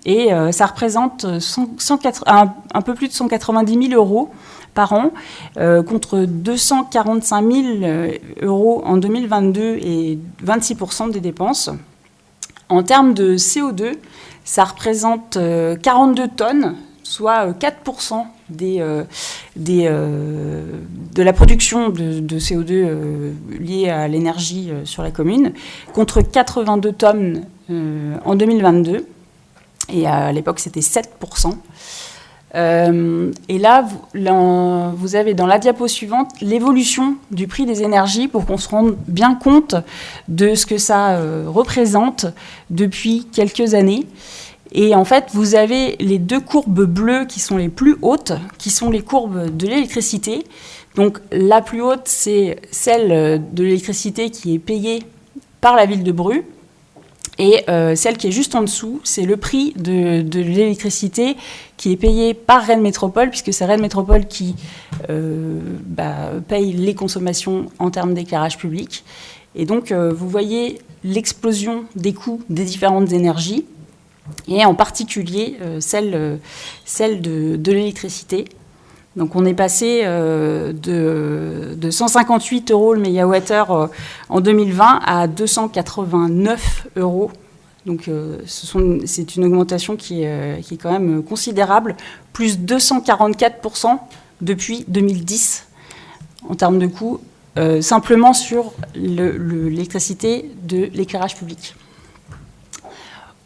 [SPEAKER 7] Et ça représente un peu plus de 190 000 euros par an, contre 245 000 euros en 2022 et 26% des dépenses. En termes de CO2, ça représente 42 tonnes, soit 4% de la production de CO2 liée à l'énergie sur la commune, contre 82 tonnes en 2022. Et à l'époque, c'était 7%. Et là, vous avez dans la diapo suivante l'évolution du prix des énergies pour qu'on se rende bien compte de ce que ça représente depuis quelques années. Et en fait, vous avez les deux courbes bleues qui sont les plus hautes, qui sont les courbes de l'électricité. Donc la plus haute, c'est celle de l'électricité qui est payée par la ville de Bru. Et celle qui est juste en dessous, c'est le prix de l'électricité qui est payé par Rennes Métropole, puisque c'est Rennes Métropole qui paye les consommations en termes d'éclairage public. Et donc, vous voyez l'explosion des coûts des différentes énergies, et en particulier celle de l'électricité. Donc on est passé de 158 € le mégawattheure en 2020 à 289 €. Donc c'est une augmentation qui est quand même considérable, plus 244% depuis 2010 en termes de coûts, simplement sur l'électricité de l'éclairage public.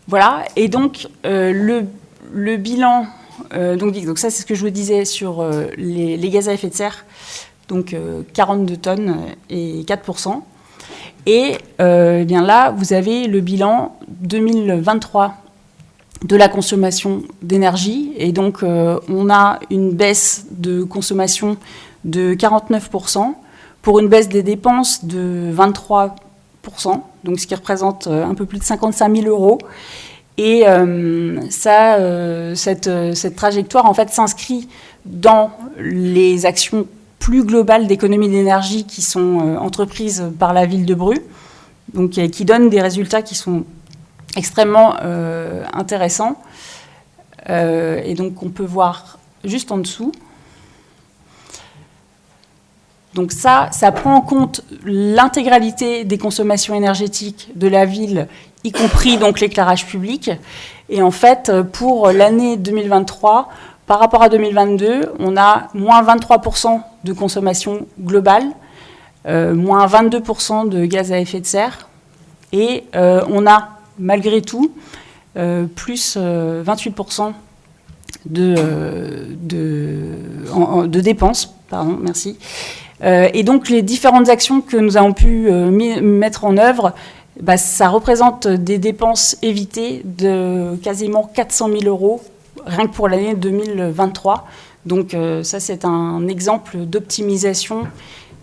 [SPEAKER 7] Voilà, et donc le bilan... Donc ça, c'est ce que je vous disais sur les gaz à effet de serre, donc 42 tonnes et 4%. Et bien là, vous avez le bilan 2023 de la consommation d'énergie. Et donc, on a une baisse de consommation de 49%, pour une baisse des dépenses de 23%, donc ce qui représente un peu plus de 55 000 €. Et cette trajectoire, en fait, s'inscrit dans les actions plus globales d'économie d'énergie qui sont entreprises par la ville de Bru, donc qui donnent des résultats qui sont extrêmement intéressants. Et donc, on peut voir juste en dessous. Donc ça prend en compte l'intégralité des consommations énergétiques de la ville, y compris donc l'éclairage public. Et en fait, pour l'année 2023, par rapport à 2022, on a moins 23% de consommation globale, moins 22% de gaz à effet de serre, et on a malgré tout plus 28% de dépenses, pardon, merci. Et donc les différentes actions que nous avons pu mettre en œuvre, ça représente des dépenses évitées de quasiment 400 000 € rien que pour l'année 2023. Donc ça, c'est un exemple d'optimisation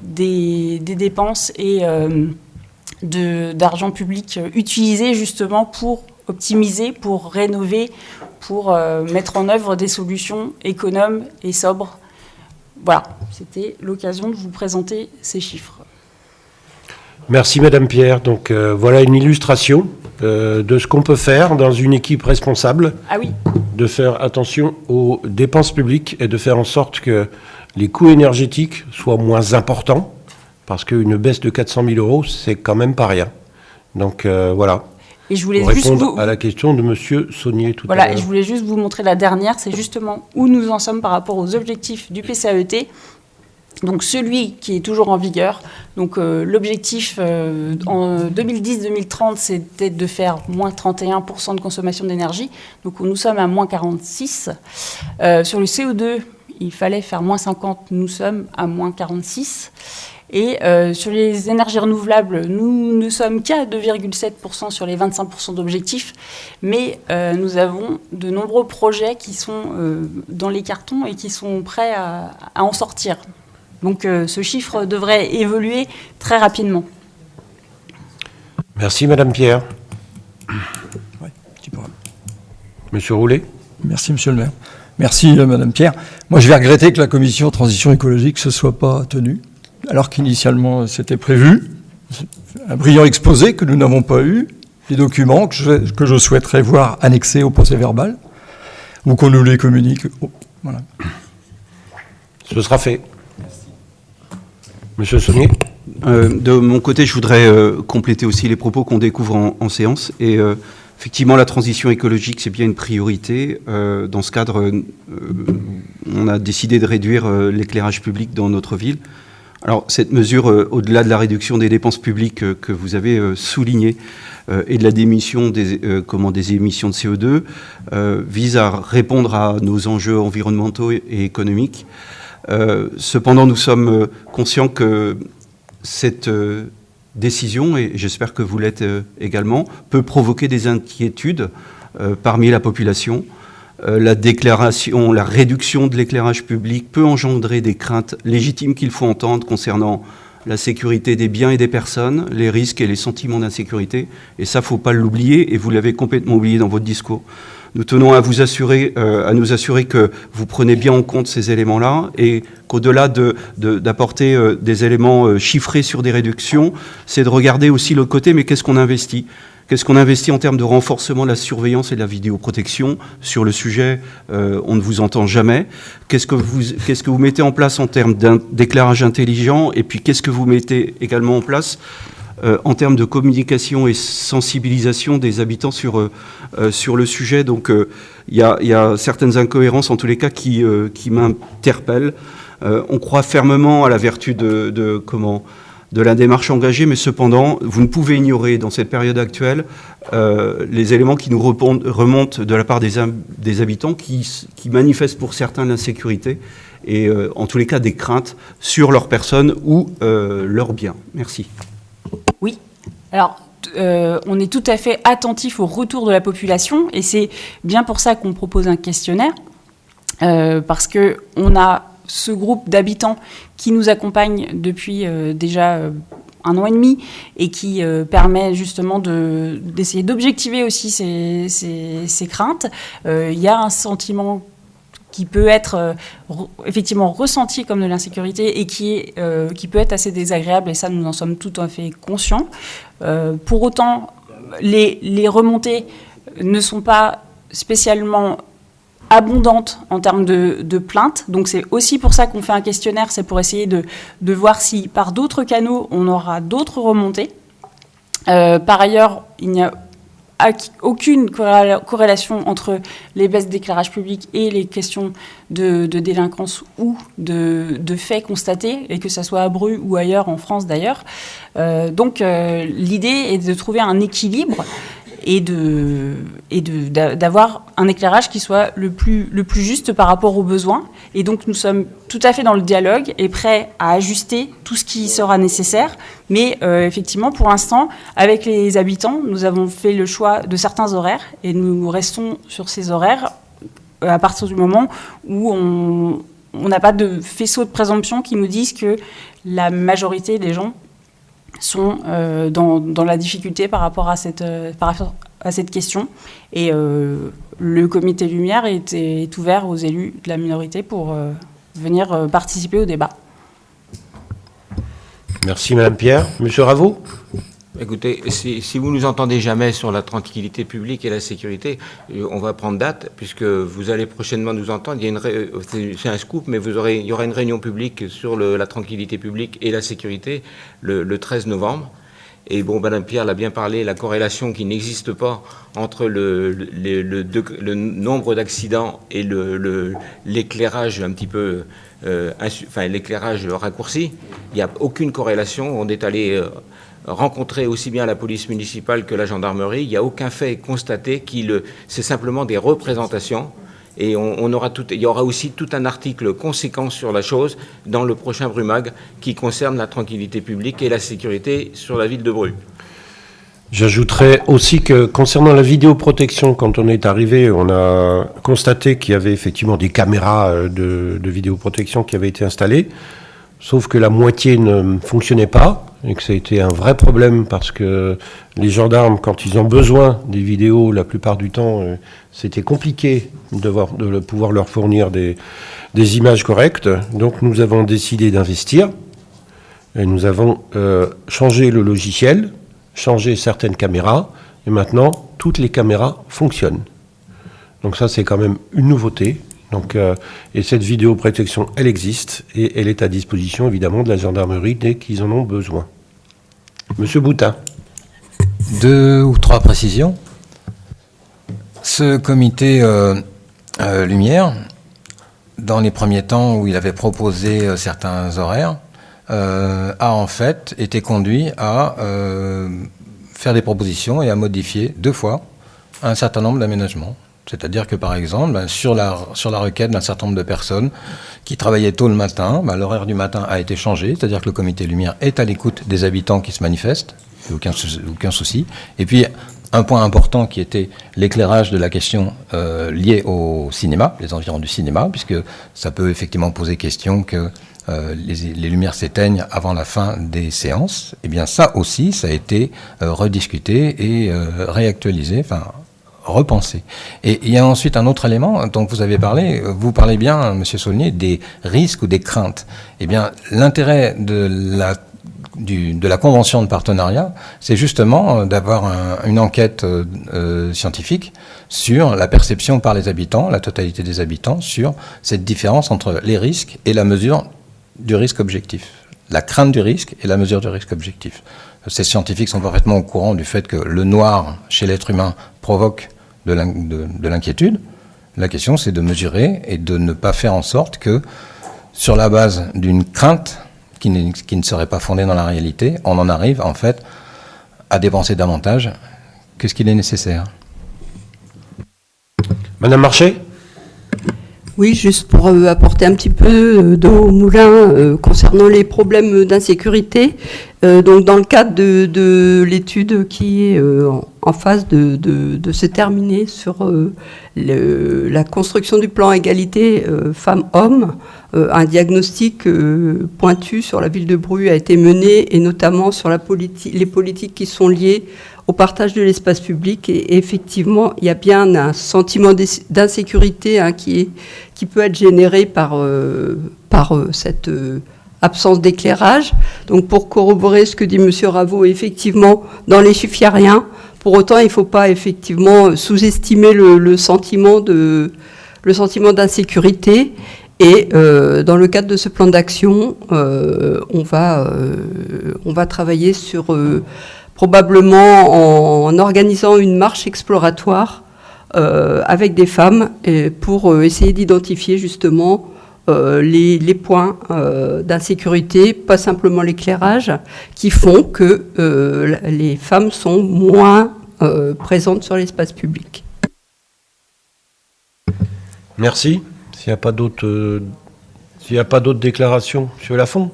[SPEAKER 7] des dépenses et d'argent public utilisé justement pour optimiser, pour rénover, pour mettre en œuvre des solutions économes et sobres. Voilà, c'était l'occasion de vous présenter ces chiffres.
[SPEAKER 1] Merci Madame Pierre. Donc voilà une illustration de ce qu'on peut faire dans une équipe responsable.
[SPEAKER 7] Ah oui.
[SPEAKER 1] De faire attention aux dépenses publiques et de faire en sorte que les coûts énergétiques soient moins importants, parce qu'une baisse de 400 000 €, c'est quand même pas rien. Donc voilà.
[SPEAKER 7] Et je voulais
[SPEAKER 1] pour
[SPEAKER 7] juste
[SPEAKER 1] répondre à la question de Monsieur Saunier tout à l'heure.
[SPEAKER 7] Voilà, et je voulais juste vous montrer la dernière, c'est justement où nous en sommes par rapport aux objectifs du PCAET. Donc celui qui est toujours en vigueur. Donc l'objectif en 2010-2030, c'était de faire moins 31% de consommation d'énergie. Donc nous sommes à moins 46. Sur le CO2, il fallait faire moins 50, nous sommes à moins 46. Et sur les énergies renouvelables, nous ne sommes qu'à 2,7% sur les 25% d'objectifs, mais nous avons de nombreux projets qui sont dans les cartons et qui sont prêts à en sortir. Donc ce chiffre devrait évoluer très rapidement.
[SPEAKER 1] Merci Madame Pierre.
[SPEAKER 3] Ouais, petit peu.
[SPEAKER 1] Monsieur Roulet.
[SPEAKER 3] Merci Monsieur le maire. Merci Madame Pierre. Moi je vais regretter que la commission transition écologique ne se soit pas tenue, alors qu'initialement c'était prévu. Un brillant exposé que nous n'avons pas eu, des documents que je souhaiterais voir annexés au procès-verbal, ou qu'on nous les communique. Voilà.
[SPEAKER 1] Ce sera fait. Monsieur Saunier.
[SPEAKER 4] De mon côté, je voudrais compléter aussi les propos qu'on découvre en séance. Et effectivement, la transition écologique, c'est bien une priorité. Dans ce cadre, on a décidé de réduire l'éclairage public dans notre ville. Alors, cette mesure, au-delà de la réduction des dépenses publiques que vous avez soulignées et de la démission des émissions de CO2, vise à répondre à nos enjeux environnementaux et économiques. Cependant, nous sommes conscients que cette décision, et j'espère que vous l'êtes également, peut provoquer des inquiétudes parmi la population. La réduction de l'éclairage public peut engendrer des craintes légitimes qu'il faut entendre concernant la sécurité des biens et des personnes, les risques et les sentiments d'insécurité. Et ça, il ne faut pas l'oublier, et vous l'avez complètement oublié dans votre discours. Nous tenons à nous assurer que vous prenez bien en compte ces éléments-là et qu'au-delà d'apporter des éléments chiffrés sur des réductions, c'est de regarder aussi l'autre côté, mais qu'est-ce qu'on investit ? Qu'est-ce qu'on investit en termes de renforcement de la surveillance et de la vidéoprotection ? Sur le sujet, on ne vous entend jamais. Qu'est-ce que vous mettez en place en termes d'éclairage intelligent ? Et puis, qu'est-ce que vous mettez également en place en termes de communication et sensibilisation des habitants sur le sujet? Donc, il y a certaines incohérences, en tous les cas, qui m'interpellent. On croit fermement à la vertu de la démarche engagée, mais cependant, vous ne pouvez ignorer dans cette période actuelle les éléments qui nous remontent de la part des habitants qui manifestent pour certains l'insécurité et en tous les cas des craintes sur leur personne ou leurs biens. Merci.
[SPEAKER 7] Oui, alors on est tout à fait attentif au retour de la population et c'est bien pour ça qu'on propose un questionnaire parce qu'on a ce groupe d'habitants qui nous accompagne depuis déjà 1 an et demi et qui permet justement d'essayer d'objectiver aussi ces craintes. Il y a un sentiment qui peut être effectivement ressenti comme de l'insécurité et qui peut être assez désagréable, et ça, nous en sommes tout à fait conscients. Pour autant, les remontées ne sont pas spécialement abondantes en termes de plaintes. Donc c'est aussi pour ça qu'on fait un questionnaire, c'est pour essayer de voir si par d'autres canaux, on aura d'autres remontées. Par ailleurs, il n'y a aucune corrélation entre les baisses d'éclairage public et les questions de délinquance ou de faits constatés, et que ça soit à Bru ou ailleurs, en France d'ailleurs. Donc l'idée est de trouver un équilibre et d'avoir un éclairage qui soit le plus juste par rapport aux besoins. Et donc nous sommes tout à fait dans le dialogue et prêts à ajuster tout ce qui sera nécessaire. Mais effectivement, pour l'instant, avec les habitants, nous avons fait le choix de certains horaires et nous restons sur ces horaires à partir du moment où on n'a pas de faisceau de présomption qui nous disent que la majorité des gens sont dans la difficulté par rapport à cette question. Et le comité Lumière est ouvert aux élus de la minorité pour venir participer au débat.
[SPEAKER 1] Merci Madame Pierre. Monsieur Ravaud ?
[SPEAKER 12] Écoutez, si vous nous entendez jamais sur la tranquillité publique et la sécurité, on va prendre date, puisque vous allez prochainement nous entendre. C'est un scoop, mais il y aura une réunion publique sur la tranquillité publique et la sécurité le 13 novembre. Et bon, Madame Pierre l'a bien parlé, la corrélation qui n'existe pas entre le nombre d'accidents et l'éclairage un petit peu, l'éclairage raccourci. Il n'y a aucune corrélation. On est allé rencontrer aussi bien la police municipale que la gendarmerie. Il n'y a aucun fait constaté. C'est simplement des représentations. Et il y aura aussi tout un article conséquent sur la chose dans le prochain Brumag qui concerne la tranquillité publique et la sécurité sur la ville de Bru.
[SPEAKER 1] J'ajouterais aussi que concernant la vidéoprotection, quand on est arrivé, on a constaté qu'il y avait effectivement des caméras de vidéoprotection qui avaient été installées, sauf que la moitié ne fonctionnait pas et que ça a été un vrai problème parce que les gendarmes, quand ils ont besoin des vidéos, la plupart du temps, c'était compliqué de pouvoir leur fournir des images correctes. Donc nous avons décidé d'investir et nous avons changé le logiciel, changé certaines caméras et maintenant toutes les caméras fonctionnent. Donc ça c'est quand même une nouveauté Donc, et cette vidéoprotection, elle existe et elle est à disposition évidemment de la gendarmerie dès qu'ils en ont besoin. Monsieur Boutin.
[SPEAKER 8] 2 ou 3 précisions. Ce comité Lumière, dans les premiers temps où il avait proposé certains horaires, a en fait été conduit à faire des propositions et à modifier 2 fois un certain nombre d'aménagements. C'est-à-dire que, par exemple, sur la requête d'un certain nombre de personnes qui travaillaient tôt le matin, l'horaire du matin a été changé, c'est-à-dire que le comité Lumière est à l'écoute des habitants qui se manifestent, aucun souci. Et puis, un point important qui était l'éclairage de la question liée au cinéma, les environs du cinéma, puisque ça peut effectivement poser question que les lumières s'éteignent avant la fin des séances. Eh bien, ça aussi, ça a été rediscuté et réactualisé, repensé. Et il y a ensuite un autre élément dont vous avez parlé. Vous parlez bien, Monsieur Saulnier, des risques ou des craintes. Eh bien, l'intérêt de la convention de partenariat, c'est justement d'avoir une enquête scientifique sur la perception par les habitants, la totalité des habitants, sur cette différence entre les risques et la mesure du risque objectif. La crainte du risque et la mesure du risque objectif. Ces scientifiques sont parfaitement au courant du fait que le noir, chez l'être humain, provoque de l'inquiétude. La question, c'est de mesurer et de ne pas faire en sorte que, sur la base d'une crainte qui ne serait pas fondée dans la réalité, on en arrive en fait à dépenser davantage que ce qu'il est nécessaire.
[SPEAKER 1] Madame Marchais ?
[SPEAKER 13] Oui, juste pour apporter un petit peu d'eau au moulin concernant les problèmes d'insécurité. Donc, dans le cadre de l'étude qui est en phase de se terminer sur la construction du plan égalité femmes-hommes, un diagnostic pointu sur la ville de Bru a été mené, et notamment sur les politiques qui sont liées au partage de l'espace public. Et effectivement, il y a bien un sentiment d'insécurité qui peut être généré par cette absence d'éclairage. Donc, pour corroborer ce que dit M. Ravaud, effectivement, dans les chiffres, il n'y a rien. Pour autant, il ne faut pas effectivement sous-estimer le sentiment d'insécurité. Et dans le cadre de ce plan d'action, on va travailler sur probablement en organisant une marche exploratoire avec des femmes pour essayer d'identifier justement les points d'insécurité, pas simplement l'éclairage, qui font que les femmes sont moins présentes sur l'espace public.
[SPEAKER 1] Merci. S'il n'y a pas d'autres déclarations, M. Lafond.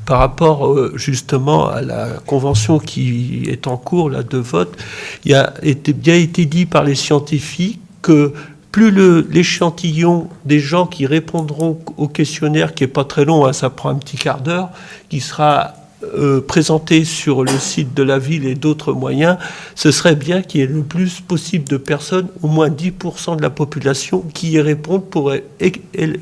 [SPEAKER 10] Par rapport justement à la convention qui est en cours là, de vote, il a bien été dit par les scientifiques que plus l'échantillon des gens qui répondront au questionnaire, qui n'est pas très long, ça prend un petit quart d'heure, qui sera présenté sur le site de la ville et d'autres moyens, ce serait bien qu'il y ait le plus possible de personnes, au moins 10% de la population, qui y répondent pour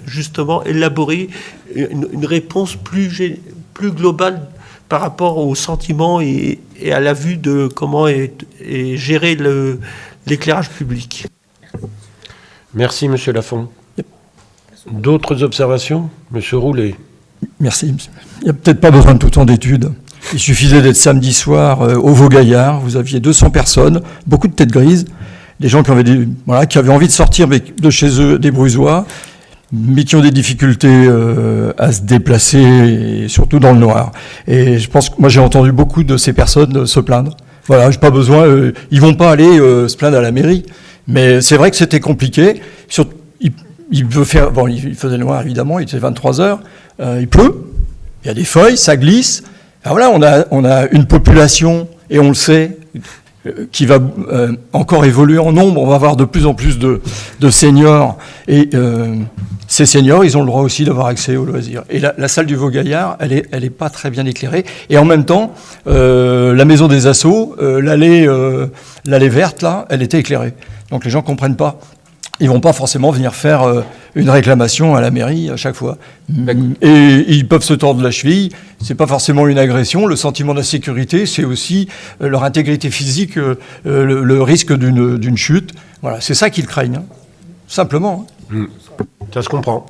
[SPEAKER 10] justement élaborer une réponse plus globale par rapport aux sentiments et à la vue de comment est géré l'éclairage public.
[SPEAKER 1] Merci, M. Lafond. D'autres observations, M. Roulet.
[SPEAKER 3] Merci. Il n'y a peut-être pas besoin de tout le temps d'études. Il suffisait d'être samedi soir au Vaud-Gaillard. Vous aviez 200 personnes, beaucoup de têtes grises, des gens qui avaient envie de sortir de chez eux, des Brusois, mais qui ont des difficultés à se déplacer, et surtout dans le noir. Et je pense que moi, j'ai entendu beaucoup de ces personnes se plaindre. Voilà, j'ai pas besoin. Ils vont pas aller se plaindre à la mairie. Mais c'est vrai que c'était compliqué. Il faisait noir, évidemment, il était 23 heures. Il pleut, il y a des feuilles, ça glisse. Alors voilà, on a une population, et on le sait, qui va encore évoluer en nombre. On va avoir de plus en plus de seniors. Et ces seniors, ils ont le droit aussi d'avoir accès aux loisirs. Et la salle du Vaud-Gaillard, elle est pas très bien éclairée. Et en même temps, la maison des Assauts, l'allée verte, là, elle était éclairée. Donc les gens comprennent pas. Ils vont pas forcément venir faire une réclamation à la mairie à chaque fois. Et ils peuvent se tordre la cheville. C'est pas forcément une agression. Le sentiment d'insécurité, c'est aussi leur intégrité physique, le risque d'une chute. Voilà, c'est ça qu'ils craignent. Simplement.
[SPEAKER 1] Ça se comprend.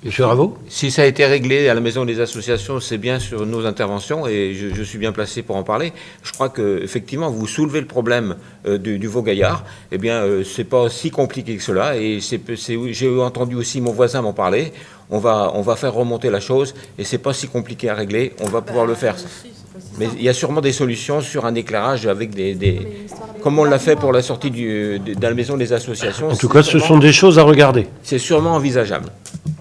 [SPEAKER 1] Monsieur Raveau ?
[SPEAKER 12] Si ça a été réglé à la Maison des associations, c'est bien sur nos interventions et je suis bien placé pour en parler. Je crois qu'effectivement, vous soulevez le problème du Vaud-Gaillard. Eh bien, c'est pas si compliqué que cela et j'ai entendu aussi mon voisin m'en parler. On va faire remonter la chose et c'est pas si compliqué à régler. On va pouvoir le faire. Mais il y a sûrement des solutions sur un éclairage avec comme on l'a fait pour la sortie de la Maison des associations.
[SPEAKER 1] En tout cas, ce sont des choses à regarder.
[SPEAKER 12] C'est sûrement envisageable.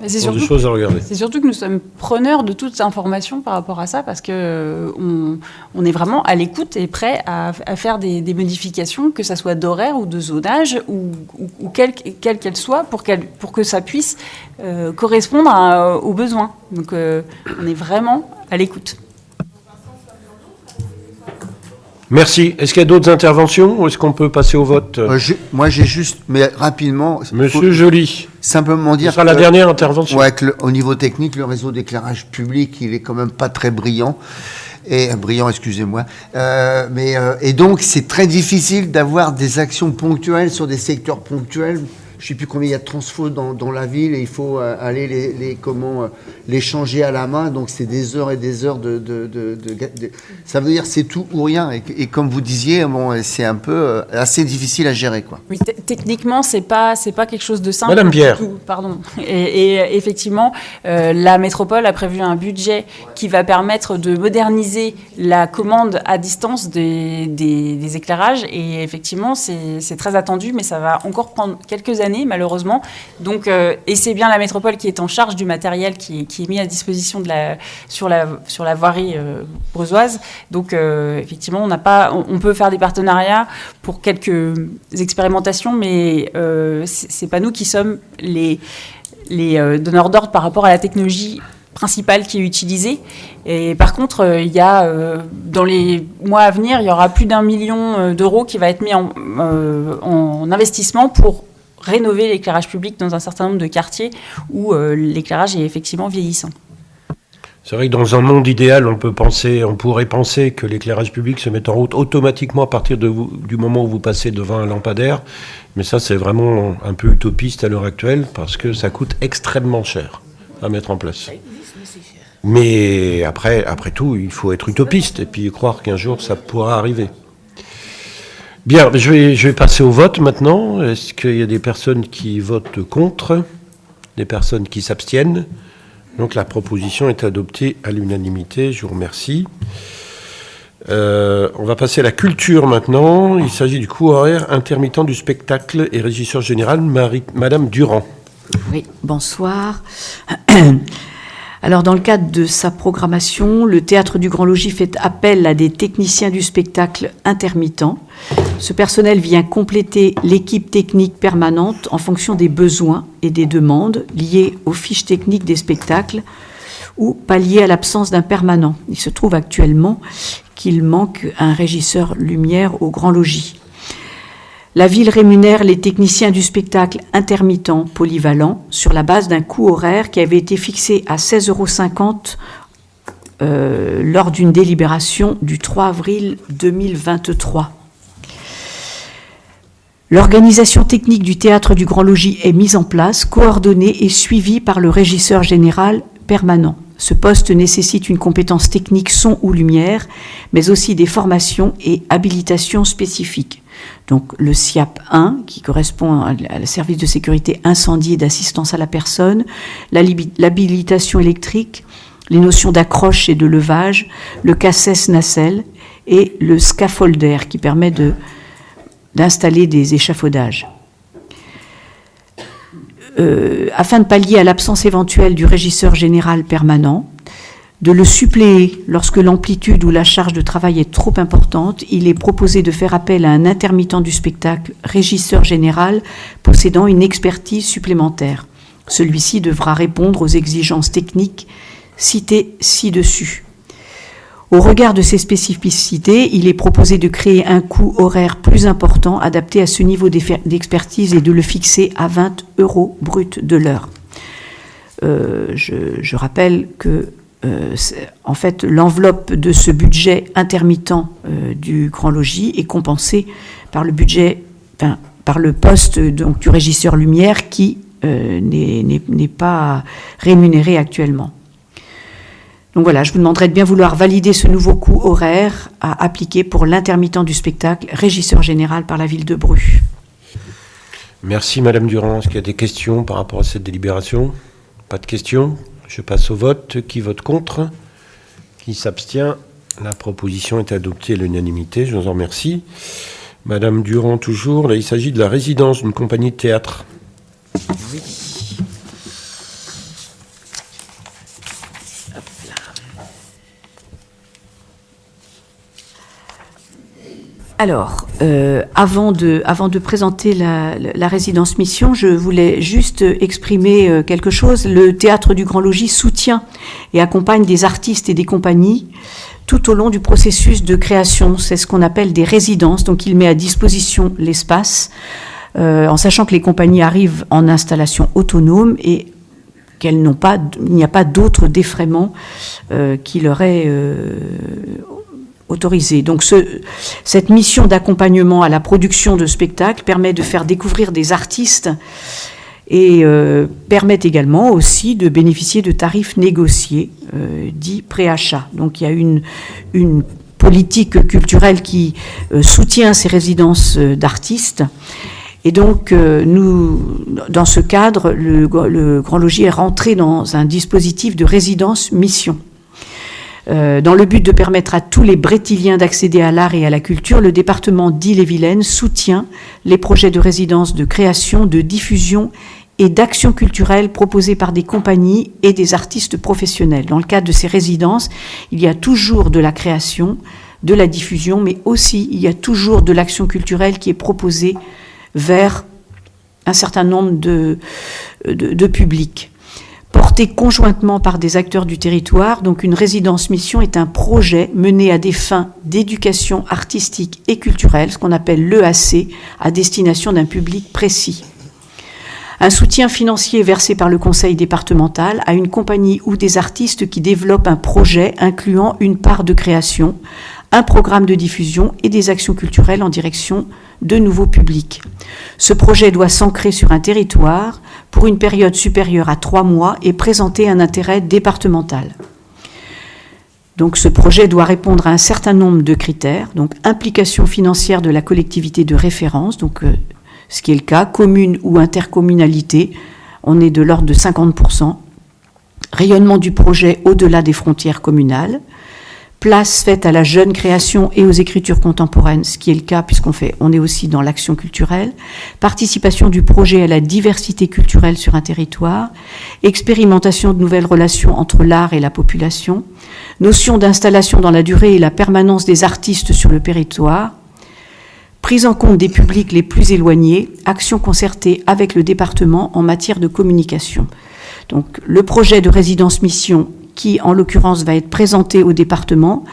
[SPEAKER 7] C'est
[SPEAKER 1] Ce sont des choses à regarder.
[SPEAKER 7] C'est surtout que nous sommes preneurs de toutes ces informations par rapport à ça, parce que on est vraiment à l'écoute et prêt à faire des modifications, que ça soit d'horaire ou de zonage, ou quelle qu'elle soit, pour que ça puisse correspondre aux besoins. Donc on est vraiment à l'écoute.
[SPEAKER 1] Merci. Est-ce qu'il y a d'autres interventions ou est-ce qu'on peut passer au vote ?
[SPEAKER 5] Moi, j'ai juste, mais rapidement...
[SPEAKER 1] Monsieur Joly.
[SPEAKER 5] Simplement dire...
[SPEAKER 1] Ce sera la dernière intervention.
[SPEAKER 5] Ouais, au niveau technique, le réseau d'éclairage public, il est quand même pas très brillant. Excusez-moi. Et donc, c'est très difficile d'avoir des actions ponctuelles sur des secteurs ponctuels. Je ne sais plus combien il y a de transfos dans la ville et il faut aller les changer à la main. Donc, c'est des heures et des heures ça veut dire c'est tout ou rien. Et comme vous disiez, c'est un peu assez difficile à gérer, quoi.
[SPEAKER 7] Oui, techniquement, c'est pas quelque chose de simple.
[SPEAKER 1] Madame Pierre.
[SPEAKER 7] Pardon. Et effectivement, la métropole a prévu un budget qui va permettre de moderniser la commande à distance des éclairages. Et effectivement, c'est très attendu, mais ça va encore prendre quelques années, malheureusement. Donc, et c'est bien la métropole qui est en charge du matériel qui est mis à disposition sur la voirie brusoise. Donc, effectivement, on peut faire des partenariats pour quelques expérimentations, mais c'est pas nous qui sommes les donneurs d'ordre par rapport à la technologie principale qui est utilisée. Et par contre, il y a dans les mois à venir, il y aura plus d'1 million d'euros qui va être mis en investissement pour rénover l'éclairage public dans un certain nombre de quartiers où l'éclairage est effectivement vieillissant.
[SPEAKER 1] C'est vrai que dans un monde idéal, on pourrait penser que l'éclairage public se met en route automatiquement à partir du moment où vous passez devant un lampadaire. Mais ça, c'est vraiment un peu utopiste à l'heure actuelle parce que ça coûte extrêmement cher à mettre en place. Mais après tout, il faut être utopiste et puis croire qu'un jour, ça pourra arriver. Bien, je vais passer au vote maintenant. Est-ce qu'il y a des personnes qui votent contre ? Des personnes qui s'abstiennent ? Donc la proposition est adoptée à l'unanimité. Je vous remercie. On va passer à la culture maintenant. Il s'agit du coût horaire intermittent du spectacle et régisseur général, Madame Durand.
[SPEAKER 14] Oui, bonsoir. Alors, dans le cadre de sa programmation, le Théâtre du Grand Logis fait appel à des techniciens du spectacle intermittents. Ce personnel vient compléter l'équipe technique permanente en fonction des besoins et des demandes liées aux fiches techniques des spectacles ou pallier à l'absence d'un permanent. Il se trouve actuellement qu'il manque un régisseur lumière au Grand Logis. La ville rémunère les techniciens du spectacle intermittent polyvalent sur la base d'un coût horaire qui avait été fixé à 16,50 € lors d'une délibération du 3 avril 2023. L'organisation technique du Théâtre du Grand Logis est mise en place, coordonnée et suivie par le régisseur général permanent. Ce poste nécessite une compétence technique son ou lumière, mais aussi des formations et habilitations spécifiques. Donc le SIAP 1, qui correspond à le service de sécurité incendie et d'assistance à la personne, l'habilitation électrique, les notions d'accroche et de levage, le CACES-nacelle et le scaffolder qui permet d'installer des échafaudages. Afin de pallier à l'absence éventuelle du régisseur général permanent, de le suppléer lorsque l'amplitude ou la charge de travail est trop importante, il est proposé de faire appel à un intermittent du spectacle, régisseur général, possédant une expertise supplémentaire. Celui-ci devra répondre aux exigences techniques citées ci-dessus. Au regard de ces spécificités, il est proposé de créer un coût horaire plus important adapté à ce niveau d'expertise et de le fixer à 20 € brut de l'heure. Je rappelle que en fait, l'enveloppe de ce budget intermittent du Grand Logis est compensée par le budget, par le poste donc, du régisseur lumière qui n'est pas rémunéré actuellement. Donc voilà, je vous demanderai de bien vouloir valider ce nouveau coût horaire à appliquer pour l'intermittent du spectacle, régisseur général par la ville de Bru.
[SPEAKER 1] Merci Madame Durand. Est-ce qu'il y a des questions par rapport à cette délibération? Pas de questions. Je passe au vote. Qui vote contre? Qui s'abstient? La proposition est adoptée à l'unanimité. Je vous en remercie. Madame Durand, toujours. Là, il s'agit de la résidence d'une compagnie de théâtre.
[SPEAKER 14] Oui. Alors, avant de présenter la résidence mission, je voulais juste exprimer quelque chose. Le Théâtre du Grand Logis soutient et accompagne des artistes et des compagnies tout au long du processus de création. C'est ce qu'on appelle des résidences. Donc, il met à disposition l'espace, en sachant que les compagnies arrivent en installation autonome et il n'y a pas d'autres défraiements qui leur est autorisé. Donc cette mission d'accompagnement à la production de spectacles permet de faire découvrir des artistes et permet également aussi de bénéficier de tarifs négociés, dits préachat. Donc il y a une politique culturelle qui soutient ces résidences d'artistes. Et donc, nous, dans ce cadre, le Grand Logis est rentré dans un dispositif de résidence mission. Dans le but de permettre à tous les Brétiliens d'accéder à l'art et à la culture, le département d'Ille-et-Vilaine soutient les projets de résidence de création, de diffusion et d'action culturelle proposés par des compagnies et des artistes professionnels. Dans le cadre de ces résidences, il y a toujours de la création, de la diffusion, mais aussi il y a toujours de l'action culturelle qui est proposée vers un certain nombre de publics. Porté conjointement par des acteurs du territoire, donc une résidence mission est un projet mené à des fins d'éducation artistique et culturelle, ce qu'on appelle l'EAC, à destination d'un public précis. Un soutien financier versé par le conseil départemental à une compagnie ou des artistes qui développent un projet incluant une part de création, un programme de diffusion et des actions culturelles en direction de nouveaux publics. Ce projet doit s'ancrer sur un territoire pour une période supérieure à 3 mois et présenter un intérêt départemental. Donc ce projet doit répondre à un certain nombre de critères, donc implication financière de la collectivité de référence, donc ce qui est le cas, commune ou intercommunalité, on est de l'ordre de 50%, rayonnement du projet au-delà des frontières communales, place faite à la jeune création et aux écritures contemporaines, ce qui est le cas puisqu'on est aussi dans l'action culturelle, participation du projet à la diversité culturelle sur un territoire, expérimentation de nouvelles relations entre l'art et la population, notion d'installation dans la durée et la permanence des artistes sur le territoire, prise en compte des publics les plus éloignés, action concertée avec le département en matière de communication. Donc le projet de résidence mission qui, en l'occurrence, va être présenté au département,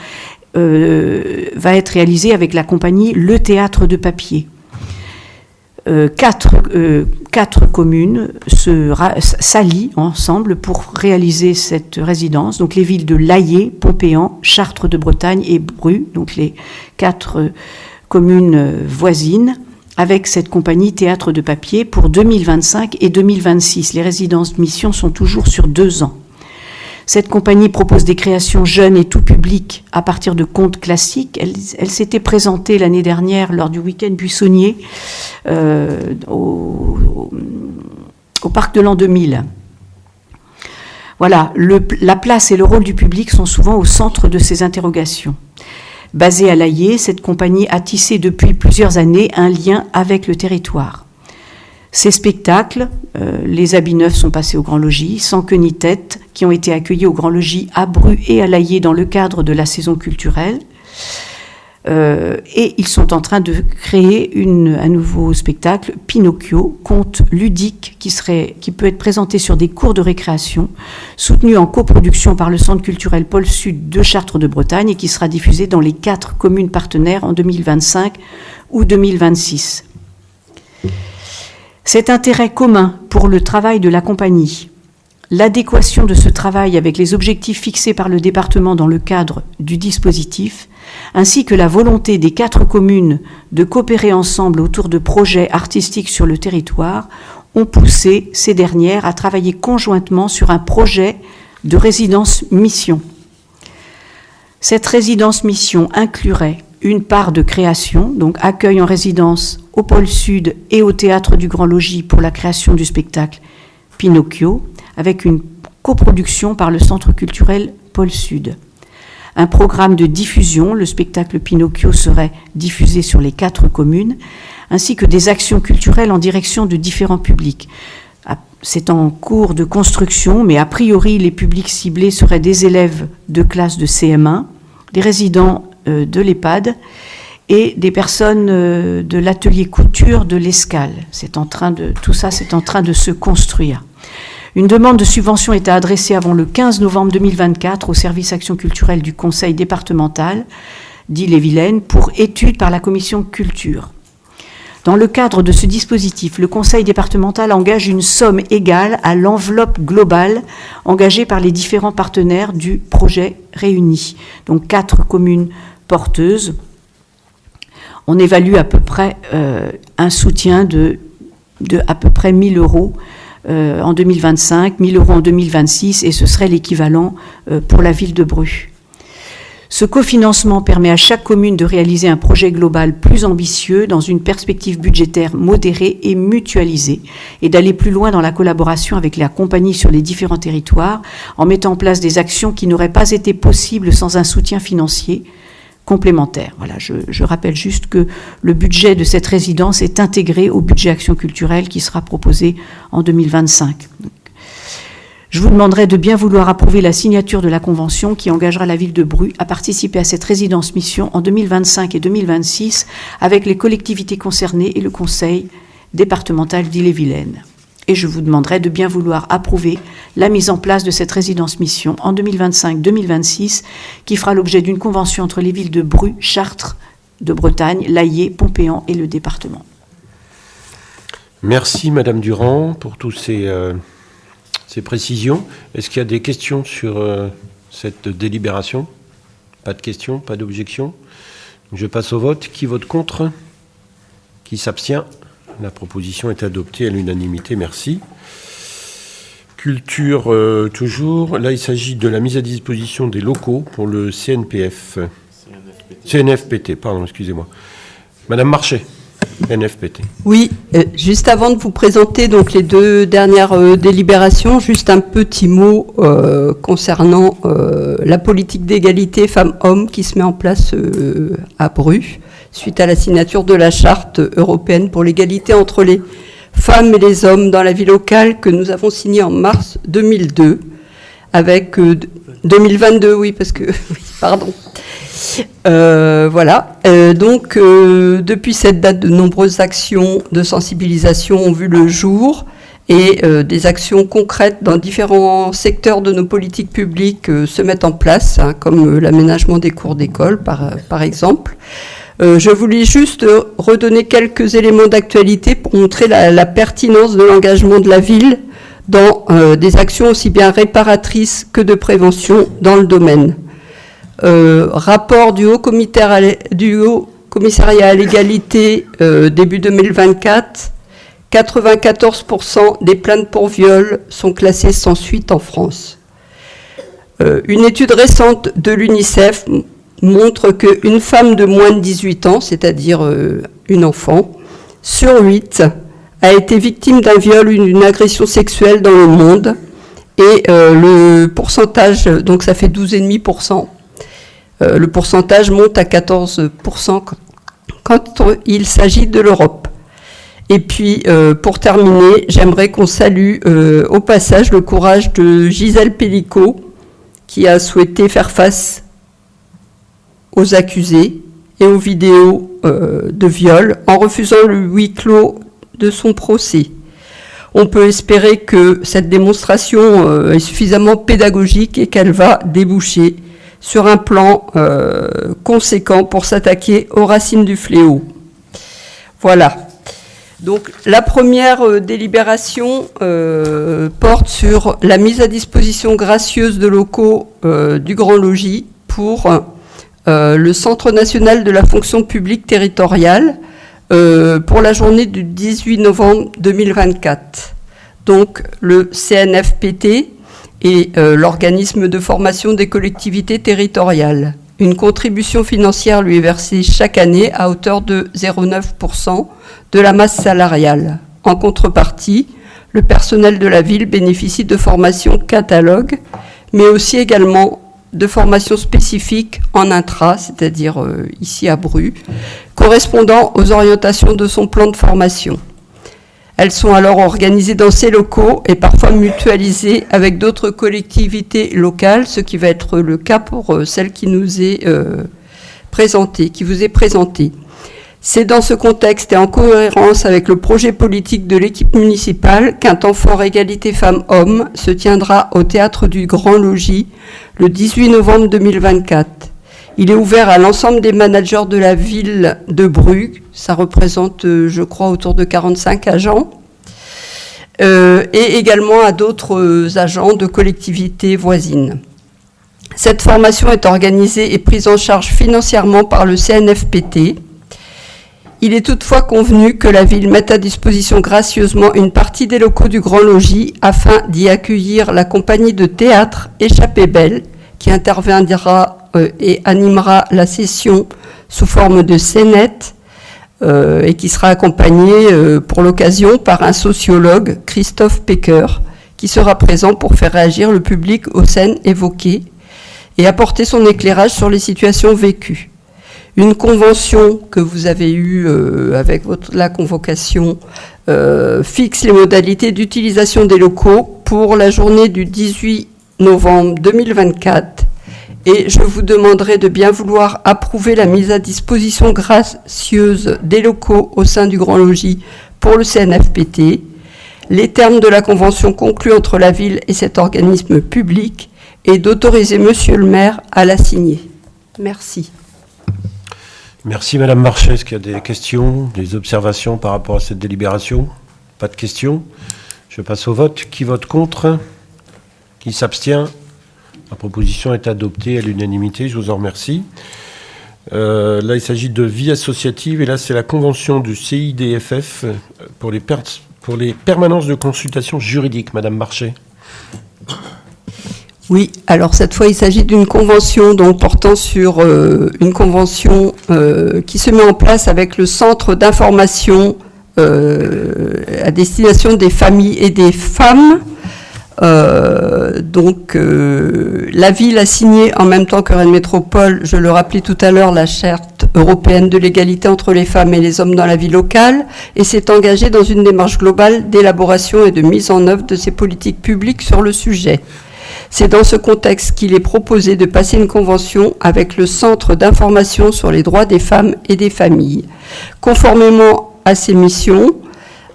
[SPEAKER 14] va être réalisé avec la compagnie Le Théâtre de Papier. 4 communes s'allient ensemble pour réaliser cette résidence. Donc les villes de Laillé, Pompéan, Chartres de Bretagne et Bru, donc les 4 communes voisines, avec cette compagnie Théâtre de Papier pour 2025 et 2026. Les résidences de mission sont toujours sur 2 ans. Cette compagnie propose des créations jeunes et tout public à partir de contes classiques. Elle s'était présentée l'année dernière lors du week-end buissonnier au Parc de l'An 2000. Voilà, la place et le rôle du public sont souvent au centre de ces interrogations. Basée à Laillé, cette compagnie a tissé depuis plusieurs années un lien avec le territoire. Ces spectacles, les habits neufs sont passés au Grand Logis, Sans queue ni tête, qui ont été accueillis au Grand Logis à Bru et à Laillé dans le cadre de la saison culturelle. Et ils sont en train de créer un nouveau spectacle, Pinocchio, conte ludique qui peut être présenté sur des cours de récréation, soutenu en coproduction par le Centre culturel Pôle Sud de Chartres de Bretagne et qui sera diffusé dans les 4 communes partenaires en 2025 ou 2026. Cet intérêt commun pour le travail de la compagnie, l'adéquation de ce travail avec les objectifs fixés par le département dans le cadre du dispositif, ainsi que la volonté des 4 communes de coopérer ensemble autour de projets artistiques sur le territoire, ont poussé ces dernières à travailler conjointement sur un projet de résidence-mission. Cette résidence-mission inclurait une part de création, donc accueil en résidence au pôle Sud et au Théâtre du Grand Logis pour la création du spectacle Pinocchio, avec une coproduction par le Centre culturel Pôle Sud. Un programme de diffusion, le spectacle Pinocchio serait diffusé sur les 4 communes, ainsi que des actions culturelles en direction de différents publics. C'est en cours de construction, mais a priori, les publics ciblés seraient des élèves de classe de CM1, des résidents de l'EHPAD et des personnes de l'atelier couture de l'Escale. Tout ça, c'est en train de se construire. Une demande de subvention est adressée avant le 15 novembre 2024 au service action culturelle du Conseil départemental d'Ille-et-Vilaine pour étude par la commission culture. Dans le cadre de ce dispositif, le Conseil départemental engage une somme égale à l'enveloppe globale engagée par les différents partenaires du projet réuni. Donc 4 communes porteuses. On évalue à peu près un soutien de à peu près 1 000 euros en 2025, 1 000 euros en 2026, et ce serait l'équivalent pour la ville de Bru. Ce cofinancement permet à chaque commune de réaliser un projet global plus ambitieux dans une perspective budgétaire modérée et mutualisée, et d'aller plus loin dans la collaboration avec la compagnie sur les différents territoires, en mettant en place des actions qui n'auraient pas été possibles sans un soutien financier complémentaire. Voilà, je rappelle juste que le budget de cette résidence est intégré au budget action culturelle qui sera proposé en 2025. Je vous demanderai de bien vouloir approuver la signature de la convention qui engagera la ville de Bru à participer à cette résidence mission en 2025 et 2026 avec les collectivités concernées et le conseil départemental d'Ille-et-Vilaine. Et je vous demanderai de bien vouloir approuver la mise en place de cette résidence mission en 2025-2026 qui fera l'objet d'une convention entre les villes de Bru, Chartres, de Bretagne, l'Allier, Pompéan et le département.
[SPEAKER 1] Merci Madame Durand pour tous ces précisions. Est-ce qu'il y a des questions sur cette délibération? Pas de questions, pas d'objections. Je passe au vote. Qui vote contre? Qui s'abstient? La proposition est adoptée à l'unanimité. Merci. Culture, toujours. Là, il s'agit de la mise à disposition des locaux pour le CNPF. CNFPT, pardon, excusez-moi. Madame Marchais, NFPT.
[SPEAKER 13] Oui, juste avant de vous présenter donc les 2 dernières délibérations, juste un petit mot concernant la politique d'égalité femmes-hommes qui se met en place à Bru, suite à la signature de la charte européenne pour l'égalité entre les femmes et les hommes dans la vie locale que nous avons signée en mars 2002, avec 2022, oui, parce que, pardon. Voilà. Donc, depuis cette date, de nombreuses actions de sensibilisation ont vu le jour et des actions concrètes dans différents secteurs de nos politiques publiques se mettent en place, hein, comme l'aménagement des cours d'école, par exemple. Je voulais juste redonner quelques éléments d'actualité pour montrer la pertinence de l'engagement de la ville dans des actions aussi bien réparatrices que de prévention dans le domaine. Rapport du Haut Commissariat à l'égalité début 2024, 94% des plaintes pour viol sont classées sans suite en France. Une étude récente de l'UNICEF montre qu'une femme de moins de 18 ans, c'est-à-dire une enfant, sur 8 a été victime d'un viol ou d'une agression sexuelle dans le monde. Et le pourcentage, donc ça fait 12,5%, le pourcentage monte à 14% quand il s'agit de l'Europe. Et puis, pour terminer, j'aimerais qu'on salue au passage le courage de Gisèle Pellicot, qui a souhaité faire face aux accusés et aux vidéos de viol en refusant le huis clos de son procès. On peut espérer que cette démonstration est suffisamment pédagogique et qu'elle va déboucher sur un plan conséquent pour s'attaquer aux racines du fléau. Voilà. Donc, la première délibération porte sur la mise à disposition gracieuse de locaux du Grand Logis pour le Centre national de la fonction publique territoriale pour la journée du 18 novembre 2024. Donc, le CNFPT et l'organisme de formation des collectivités territoriales. Une contribution financière lui est versée chaque année à hauteur de 0,9% de la masse salariale. En contrepartie, le personnel de la ville bénéficie de formations catalogue, mais aussi également de formations spécifiques en intra, c'est-à-dire ici à Bru, correspondant aux orientations de son plan de formation. Elles sont alors organisées dans ces locaux et parfois mutualisées avec d'autres collectivités locales, ce qui va être le cas pour celle qui nous est présentée, qui vous est présentée. C'est dans ce contexte et en cohérence avec le projet politique de l'équipe municipale qu'un temps fort égalité femmes-hommes se tiendra au Théâtre du Grand Logis le 18 novembre 2024. Il est ouvert à l'ensemble des managers de la ville de Bru. Ça représente, je crois, autour de 45 agents. Et également à d'autres agents de collectivités voisines. Cette formation est organisée et prise en charge financièrement par le CNFPT. Il est toutefois convenu que la ville mette à disposition gracieusement une partie des locaux du Grand Logis afin d'y accueillir la compagnie de théâtre Échappée Belle, qui interviendra et animera la session sous forme de scénette et qui sera accompagnée pour l'occasion par un sociologue, Christophe Pecker, qui sera présent pour faire réagir le public aux scènes évoquées et apporter son éclairage sur les situations vécues. Une convention que vous avez eue avec la convocation fixe les modalités d'utilisation des locaux pour la journée du 18 novembre 2024 et je vous demanderai de bien vouloir approuver la mise à disposition gracieuse des locaux au sein du Grand Logis pour le CNFPT, les termes de la convention conclue entre la ville et cet organisme public et d'autoriser Monsieur le maire à la signer. Merci.
[SPEAKER 1] Merci Madame Marchais. Est-ce qu'il y a des questions, des observations par rapport à cette délibération? Pas de questions. Je passe au vote. Qui vote contre? Qui s'abstient? La proposition est adoptée à l'unanimité. Je vous en remercie. Là, il s'agit de vie associative. Et là, c'est la convention du CIDFF pour les permanences de consultation juridique. Madame Marchais.
[SPEAKER 13] Oui, alors cette fois, il s'agit d'une convention donc, portant sur une convention qui se met en place avec le Centre d'information à destination des familles et des femmes. La ville a signé en même temps que Rennes Métropole, je le rappelais tout à l'heure, la charte européenne de l'égalité entre les femmes et les hommes dans la vie locale et s'est engagée dans une démarche globale d'élaboration et de mise en œuvre de ces politiques publiques sur le sujet. C'est dans ce contexte qu'il est proposé de passer une convention avec le Centre d'information sur les droits des femmes et des familles. Conformément à ses missions,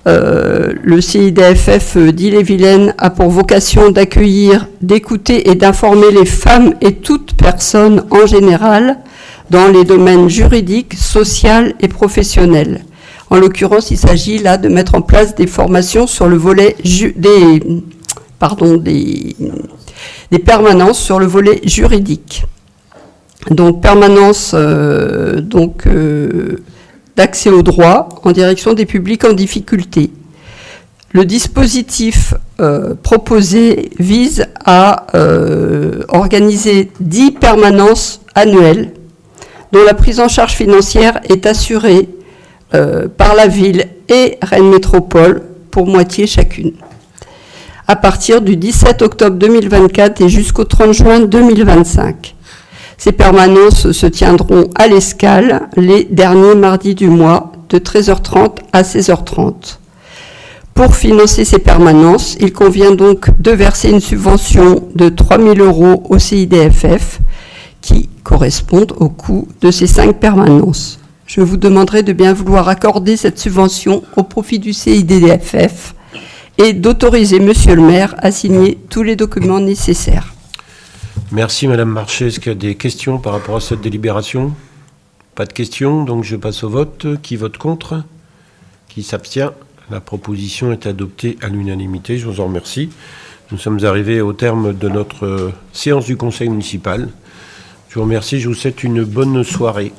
[SPEAKER 13] le CIDFF d'Ille-et-Vilaine a pour vocation d'accueillir, d'écouter et d'informer les femmes et toute personne en général dans les domaines juridiques, social et professionnels. En l'occurrence, il s'agit là de mettre en place des formations sur le volet des permanences sur le volet juridique. Donc permanence d'accès au droit en direction des publics en difficulté. Le dispositif proposé vise à organiser 10 permanences annuelles dont la prise en charge financière est assurée par la ville et Rennes Métropole pour moitié chacune, à partir du 17 octobre 2024 et jusqu'au 30 juin 2025. Ces permanences se tiendront à l'Escale les derniers mardis du mois de 13h30 à 16h30. Pour financer ces permanences, il convient donc de verser une subvention de 3 000 € au CIDFF qui correspondent au coût de ces 5 permanences. Je vous demanderai de bien vouloir accorder cette subvention au profit du CIDFF et d'autoriser Monsieur le maire à signer tous les documents nécessaires.
[SPEAKER 1] Merci Madame Marchais. Est-ce qu'il y a des questions par rapport à cette délibération? Pas de questions, donc je passe au vote. Qui vote contre? Qui s'abstient? La proposition est adoptée à l'unanimité. Je vous en remercie. Nous sommes arrivés au terme de notre séance du conseil municipal. Je vous remercie. Je vous souhaite une bonne soirée.